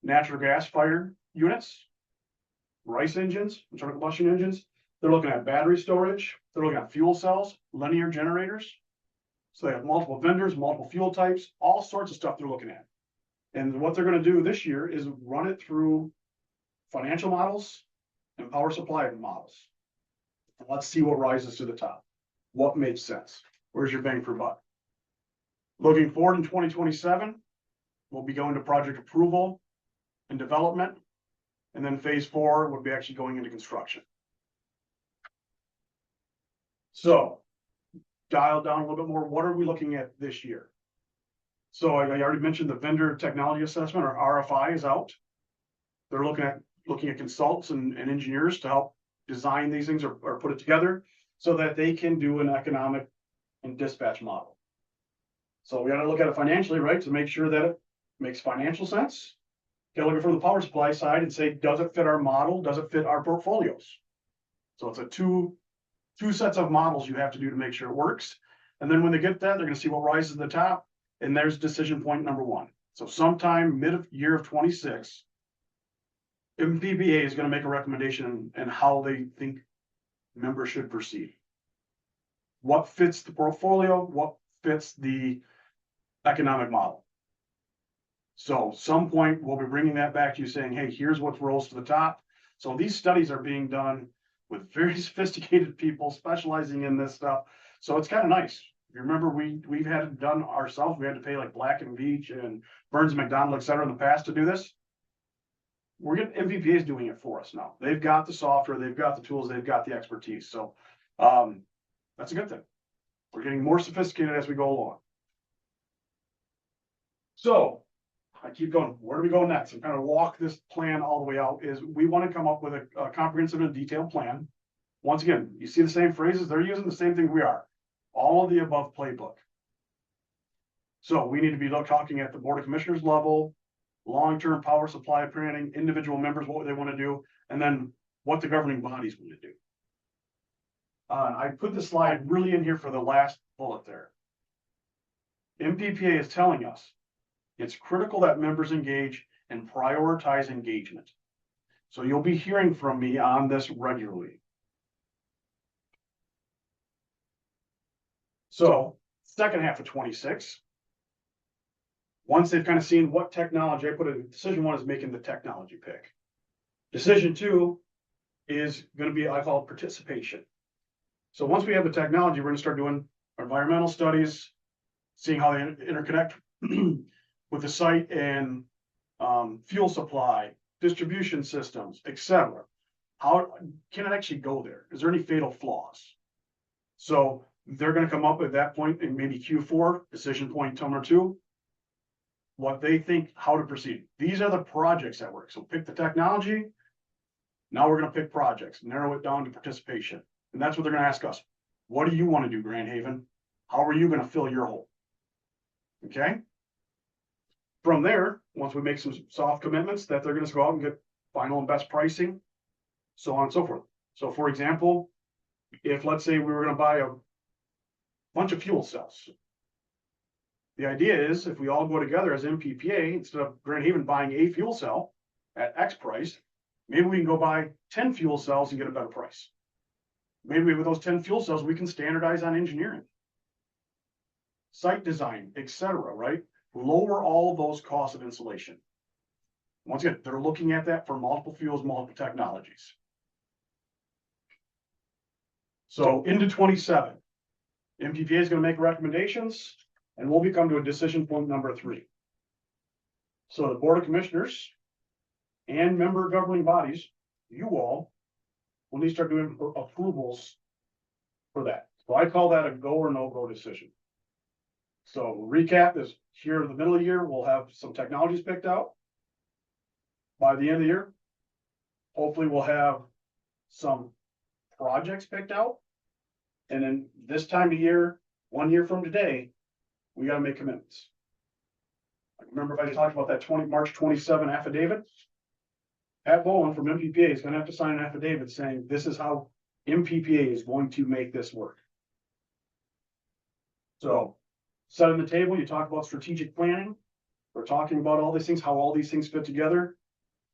natural gas fired units, rice engines, internal combustion engines. They're looking at battery storage. They're looking at fuel cells, linear generators. So they have multiple vendors, multiple fuel types, all sorts of stuff they're looking at. And what they're gonna do this year is run it through financial models and power supply models. And let's see what rises to the top. What makes sense? Where's your bang for buck? Looking forward in 2027, we'll be going to project approval and development. And then phase 4 would be actually going into construction. So dial down a little bit more. What are we looking at this year? So I already mentioned the vendor technology assessment, or RFI, is out. They're looking at consultants and engineers to help design these things or put it together so that they can do an economic and dispatch model. So we got to look at it financially, right, to make sure that it makes financial sense. Got to look at it from the power supply side and say, does it fit our model? Does it fit our portfolios? So it's a two sets of models you have to do to make sure it works. And then when they get that, they're going to see what rises to the top. And there's decision point number 1. So sometime mid-year of 26, MPPA is going to make a recommendation and how they think members should proceed. What fits the portfolio? What fits the economic model? So some point we'll be bringing that back to you saying, hey, here's what rolls to the top. So these studies are being done with very sophisticated people specializing in this stuff. So it's kind of nice. You remember we've had it done ourselves. We had to pay like Black and Veatch and Burns McDonald, et cetera, in the past to do this. We're getting MVPA is doing it for us now. They've got the software, they've got the tools, they've got the expertise. So that's a good thing. We're getting more sophisticated as we go along. So I keep going. Where do we go next? I'm kind of walk this plan all the way out. Is we want to come up with a comprehensive and detailed plan. Once again, you see the same phrases. They're using the same thing we are. All of the above playbook. So we need to be talking at the Board of Commissioners level, long-term power supply planning, individual members, what they want to do, and then what the governing bodies want to do. I put this slide really in here for the last bullet there. MPPA is telling us it's critical that members engage and prioritize engagement. So you'll be hearing from me on this regularly. So second half of 26, once they've kind of seen what technology, I put it, decision 1 is making the technology pick. Decision 2 is going to be, I call it participation. So once we have the technology, we're going to start doing environmental studies, seeing how they interconnect with the site and fuel supply, distribution systems, etc. How can it actually go there? Is there any fatal flaws? So they're going to come up at that point in maybe Q4, decision point number 2, what they think, how to proceed. These are the projects that work. So pick the technology. Now we're going to pick projects, narrow it down to participation. And that's what they're going to ask us. What do you want to do, Grand Haven? How are you going to fill your hole? Okay. From there, once we make some soft commitments that they're going to go out and get final and best pricing, so on and so forth. So for example, if let's say we were going to buy a bunch of fuel cells. The idea is if we all go together as MPPA, instead of Grand Haven buying a fuel cell at X price, maybe we can go buy 10 fuel cells and get a better price. Maybe with those 10 fuel cells, we can standardize on engineering, site design, etc., right? Lower all of those costs of installation. Once again, they're looking at that for multiple fuels, multiple technologies. So into 27, MPPA is going to make recommendations and we'll become to a decision point number 3. So the Board of Commissioners and member governing bodies, you all will need to start doing approvals for that. So I call that a go or no go decision. So recap is here in the middle of the year, we'll have some technologies picked out. By the end of the year, hopefully we'll have some projects picked out. And then this time of year, 1 year from today, we got to make commitments. Remember if I talked about that March 27 affidavit? Pat Bowen from MPPA is going to have to sign an affidavit saying this is how MPPA is going to make this work. So setting the table, you talk about strategic planning. We're talking about all these things, how all these things fit together.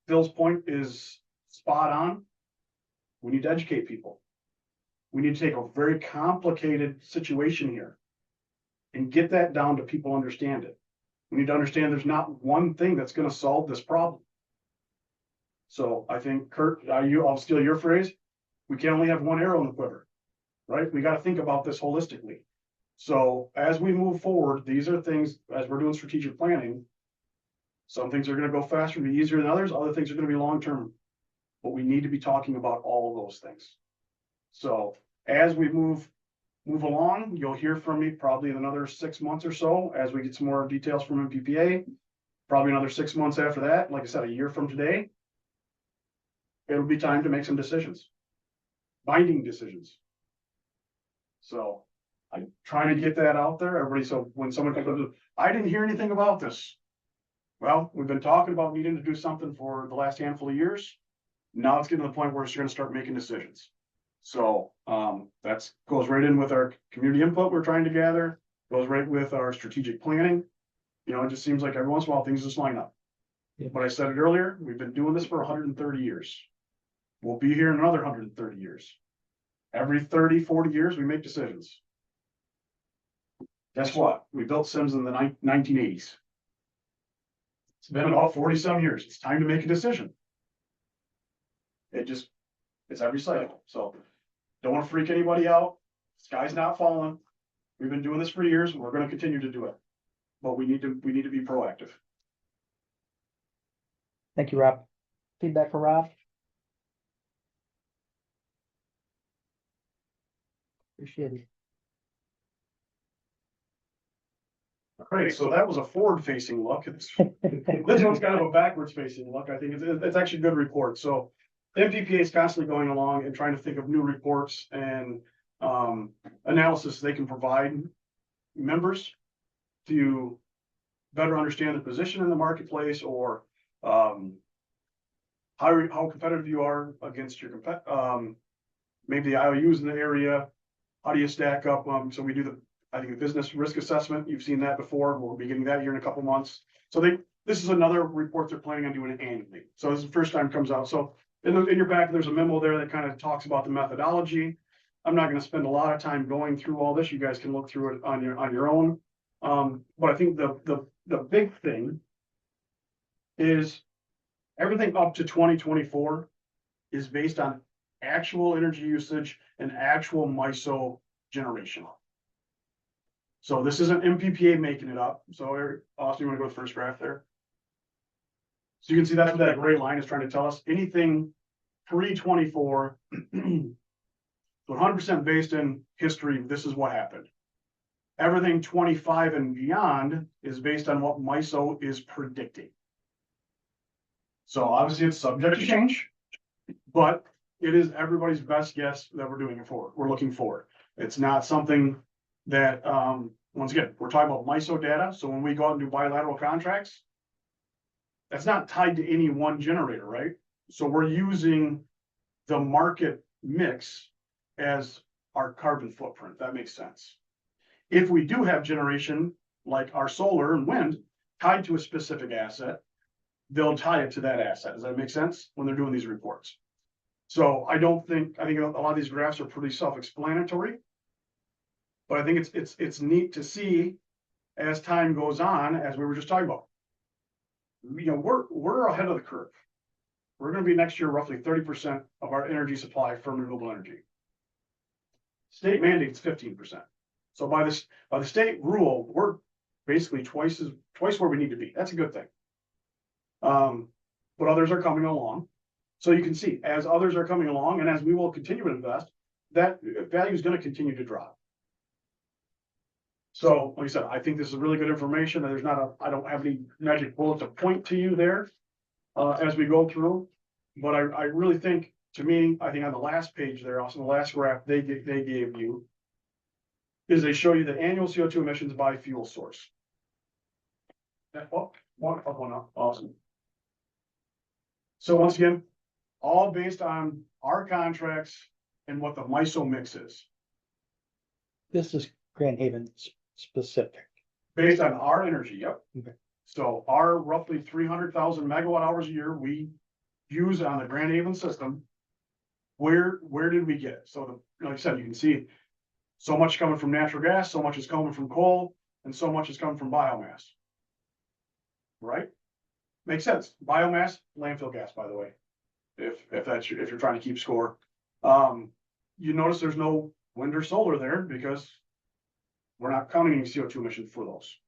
Phil's point is spot on. We need to educate people. We need to take a very complicated situation here and get that down to people understand it. We need to understand there's not one thing that's gonna solve this problem. So I think Kurt, I'll steal your phrase, we can only have one arrow in the quiver, right? We gotta think about this holistically. So as we move forward, these are things, as we're doing strategic planning, some things are gonna go faster and be easier than others, other things are gonna be long-term. But we need to be talking about all of those things. So as we move along, you'll hear from me probably in another 6 months or so, as we get some more details from MPPA. Probably another 6 months after that, like I said, a year from today. It'll be time to make some decisions. Binding decisions. So I'm trying to get that out there, everybody, so when someone comes up, I didn't hear anything about this. Well, we've been talking about needing to do something for the last handful of years. Now it's getting to the point where it's gonna start making decisions. So, that's goes right in with our community input we're trying to gather, goes right with our strategic planning. You know, it just seems like every once in a while things just line up. Yeah. But I said it earlier, we've been doing this for 130 years. We'll be here in another 130 years. Every 30, 40 years, we make decisions. Guess what? We built Sims in the 1980s. It's been about 40 some years. It's time to make a decision. It's every cycle. So don't want to freak anybody out. Sky's not falling. We've been doing this for years. We're going to continue to do it. But we need to be proactive. Thank you, Rob. Feedback for Rob? Appreciate it. All right, so that was a forward-facing look. This one's kind of a backwards-facing look. I think it's actually a good report. So MPPA is constantly going along and trying to think of new reports and analysis they can provide members to better understand the position in the marketplace, or how competitive you are against your maybe the IOUs in the area. How do you stack up? So we do I think the business risk assessment. You've seen that before. We'll be getting that here in a couple months. So this is another report they're planning on doing it annually. So this is the first time it comes out. So in your back, there's a memo there that kind of talks about the methodology. I'm not going to spend a lot of time going through all this. You guys can look through it on your own. But I think the big thing is everything up to 2024 is based on actual energy usage and actual MISO generation. So this isn't MPPA making it up. So Austin, you want to go to the first graph there? So you can see that's what that gray line is trying to tell us. Anything pre-24, 100% based in history, this is what happened. Everything 25 and beyond is based on what MISO is predicting. So obviously it's subject to change, but it is everybody's best guess that we're doing it for. We're looking for. It's not something that, once again, we're talking about MISO data. So when we go out and do bilateral contracts, that's not tied to any one generator, right? So we're using the market mix as our carbon footprint. That makes sense. If we do have generation, like our solar and wind, tied to a specific asset, they'll tie it to that asset. Does that make sense when they're doing these reports? So I think a lot of these graphs are pretty self-explanatory. But I think it's neat to see as time goes on, as we were just talking about. You know, we're ahead of the curve. We're going to be next year roughly 30% of our energy supply from renewable energy. State mandates 15%. So by the state rule, we're basically twice where we need to be. That's a good thing. But others are coming along. So you can see as others are coming along, and as we will continue to invest, that value is going to continue to drop. So, like I said, I think this is really good information. And I don't have any magic bullet to point to you there as we go through. But I really think, to me, I think on the last page there, also the last graph they gave you, is they show you the annual CO2 emissions by fuel source. One up, awesome. So once again, all based on our contracts and what the MISO mix is. This is Grand Haven specific. Based on our energy, yep. Okay. So our roughly 300,000 megawatt hours a year we use on the Grand Haven system. Where did we get it? So like I said, you can see so much coming from natural gas, so much is coming from coal, and so much is coming from biomass. Right? Makes sense. Biomass, landfill gas, by the way. If you're trying to keep score. You notice there's no wind or solar there because we're not counting any CO2 emissions for those.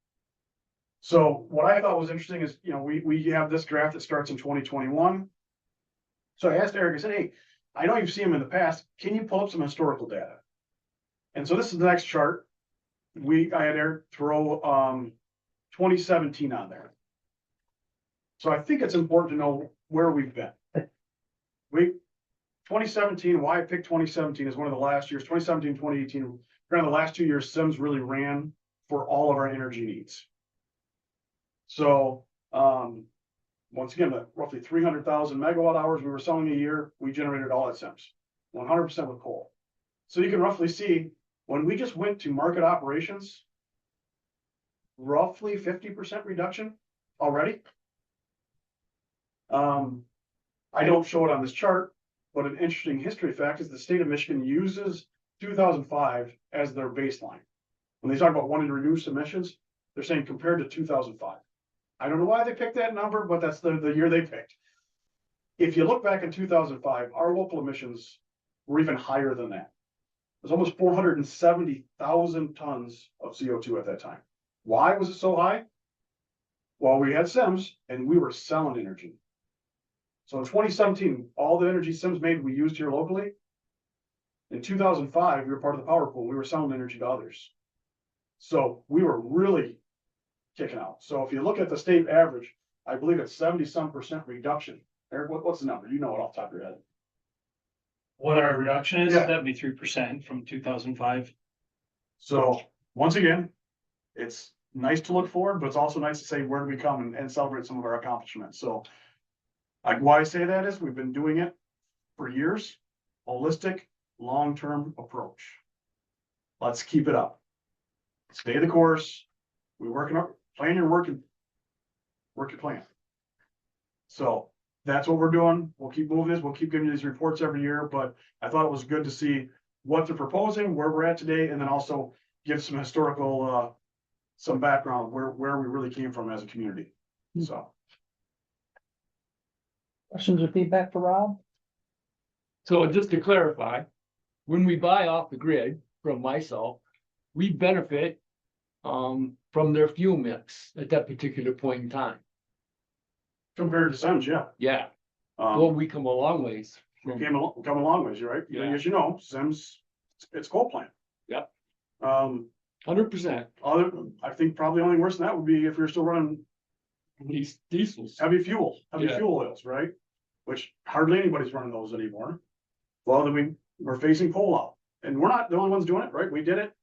So what I thought was interesting is, we have this graph that starts in 2021. So I asked Eric, I said, hey, I know you've seen them in the past. Can you pull up some historical data? And so this is the next chart. I had Eric throw 2017 on there. So I think it's important to know where we've been. 2017, why I picked 2017 as one of the last years, 2017, 2018, kind of the last 2 years, Sims really ran for all of our energy needs. So, once again, the roughly 300,000 megawatt hours we were selling a year, we generated all at Sims, 100% with coal. So you can roughly see when we just went to market operations, roughly 50% reduction already. I don't show it on this chart, but an interesting history fact is the state of Michigan uses 2005 as their baseline. When they talk about wanting to reduce emissions, they're saying compared to 2005. I don't know why they picked that number, but that's the year they picked. If you look back in 2005, our local emissions were even higher than that. It was almost 470,000 tons of CO2 at that time. Why was it so high? Well, we had Sims and we were selling energy. So in 2017, all the energy Sims made, we used here locally. In 2005, we were part of the power pool. We were selling energy to others. So we were really kicking out. So if you look at the state average, I believe it's 70-some% reduction. Eric, what's the number? You know it off the top of your head. What our reduction is, Yeah. that'd be 3% from 2005. So once again, it's nice to look forward, but it's also nice to say where do we come and celebrate some of our accomplishments. So why I say that is we've been doing it for years, holistic, long-term approach. Let's keep it up. Stay the course. We working up, plan your work your plan. So that's what we're doing. We'll keep moving this. We'll keep giving you these reports every year, but I thought it was good to see what they're proposing, where we're at today, and then also give some historical, some background where we really came from as a community. So. Questions or feedback for Rob? So just to clarify, when we buy off the grid from myself, we benefit from their fuel mix at that particular point in time. Compared to Sims, yeah. Yeah, well, we come a long ways. We come a long ways, right? Yeah. As you know, Sims, it's coal plant. Yep. 100%. I think probably only worse than that would be if we were still running These diesels. heavy fuel Yeah. oils, right? Which hardly anybody's running those anymore. Well, then we're facing coal out, and we're not the only ones doing it, right? We did it.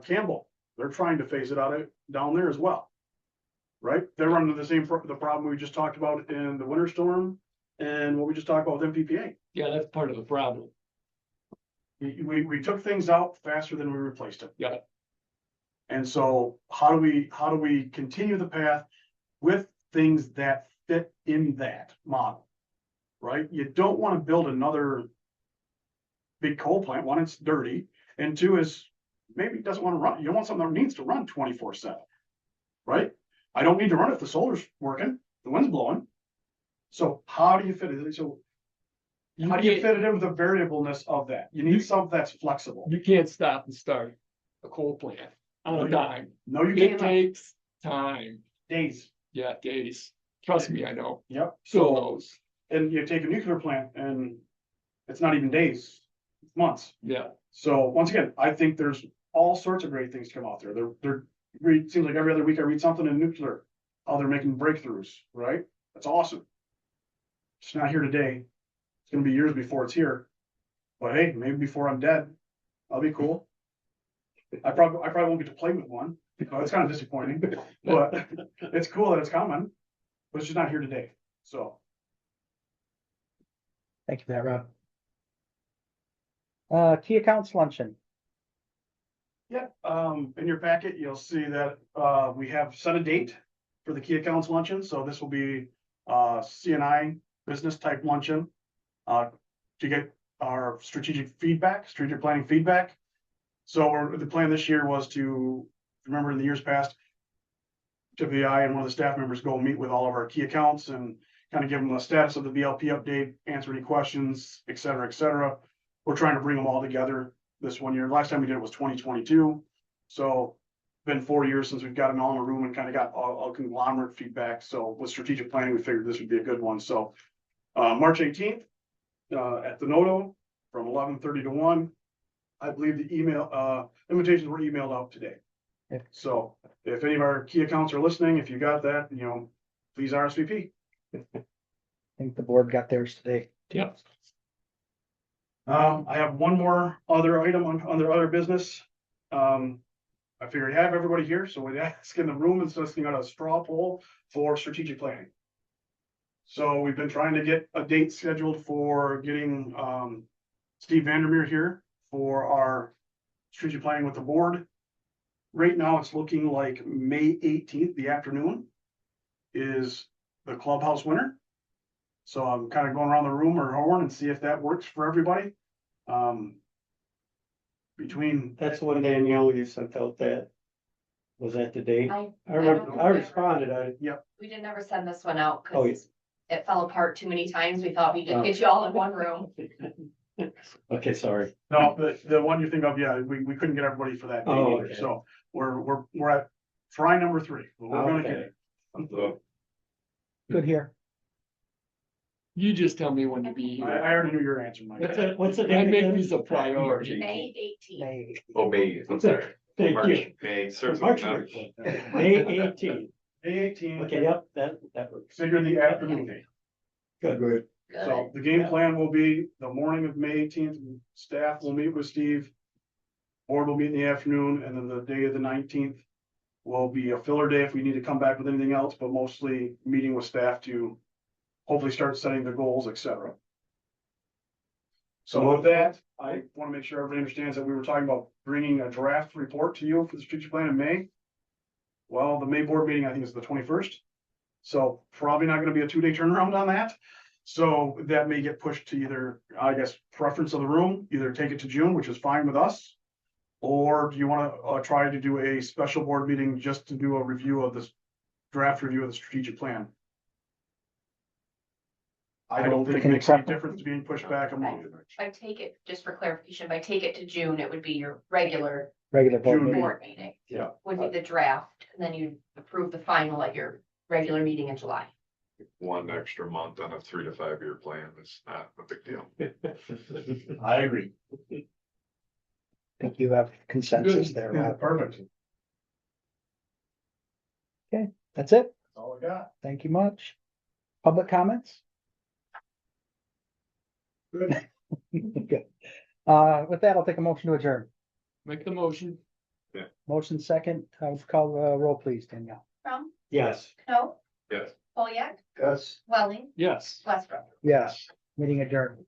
Campbell, they're trying to phase it out down there as well, right? They're running the problem we just talked about in the winter storm and what we just talked about with MPPA. Yeah, that's part of the problem. We took things out faster than we replaced them. Yeah. And so how do we continue the path with things that fit in that model? Right? You don't want to build another big coal plant. One, it's dirty, and two is maybe it doesn't want to run. You don't want something that needs to run 24/7. Right? I don't need to run it if the solar's working, the wind's blowing. So how do you fit it? So how do you fit it in with the variableness of that? You need something that's flexible. You can't stop and start a coal plant on a dime. No, you It can't. takes time. Days. Yeah, days. Trust me, I know. Yep. So knows. And you take a nuclear plant and it's not even days, it's months. Yeah. So once again, I think there's all sorts of great things come out there. It seems like every other week I read something in nuclear, how they're making breakthroughs, right? That's awesome. It's not here today. It's gonna be years before it's here. But hey, maybe before I'm dead, that'll be cool. I probably won't get to play with one. It's kind of disappointing, but it's cool that it's coming, but it's just not here today. So. Thank you for that, Rob. Key accounts luncheon. Yeah, in your packet, you'll see that, we have set a date for the key accounts luncheon, so this will be CNI business type luncheon. To get our strategic planning feedback. So the plan this year was to, remember in the years past, typically I and one of the staff members go meet with all of our key accounts and kind of give them a status of the BLP update, answer any questions, et cetera, et cetera. We're trying to bring them all together this one year. Last time we did it was 2022. So been 4 years since we've got them all in a room and kind of got all conglomerate feedback. So with strategic planning, we figured this would be a good one. So March 18th at the Noto from 11:30 to 1. I believe the email invitations were emailed out today. Yeah. So if any of our key accounts are listening, if you got that, please RSVP. I think the board got theirs today. Yep. I have one more other item under other business. I figured I have everybody here, so we'd ask in the room and listening on a straw poll for strategic planning. So we've been trying to get a date scheduled for getting Steve Vandermeer here for our strategic planning with the board. Right now, it's looking like May 18th, the afternoon, is the clubhouse winner. So I'm kind of going around the room or horn and see if that works for everybody. Between, That's when Danielle, you sent out that. Was that the date? I remember, I responded, We didn't ever send this one out Oh, because it fell apart too many times. We thought we'd just get you all in one room. okay, sorry. no, the one you think of, yeah, we couldn't get everybody for that date Oh, either. okay. So we're at try number 3. But we're gonna get Okay. it. So, Good here. You just tell me when to be I here. already knew your answer, Mike. What's the I date make again? these a priority. May 18th. May. oh, May, I'm sorry. Thank March, you. May, certainly March not. first. May 18th. May 18th. Okay, yep, that works. Figure the afternoon. Good. Good. So Good. the game plan will be the morning of May 18th, staff will meet with Steve. Board will meet in the afternoon, and then the day of the 19th will be a filler day if we need to come back with anything else, but mostly meeting with staff to hopefully start setting the goals, et cetera. So with that, I want to make sure everybody understands that we were talking about bringing a draft report to you for the strategic plan in May. Well, the May board meeting, I think, is the 21st. So probably not going to be a 2-day turnaround on that. So that may get pushed to either, I guess, preference of the room, either take it to June, which is fine with us. Or do you want to try to do a special board meeting just to do a review of this draft review of the strategic plan? I don't think it makes any difference being pushed back a month. If I take it, just for clarification, if I take it to June, it would be your regular Regular board June meeting. board meeting. Yeah. Would be the draft, and then you approve the final at your regular meeting in July. 1 extra month on a 3 to 5 year plan is not a big deal. I agree. I think you have consensus Good. there, Yeah, Rob. perfect. That's it. That's all I got. Thank you much. Public comments? Good. Good. With that, I'll take a motion to adjourn. Make the motion. Motion second, I'll call the roll, please, Danielle. From Yes. Knoll, Yes. Kolyak, Yes. Welling, Yes. Westbrook. Yes, meeting adjourned.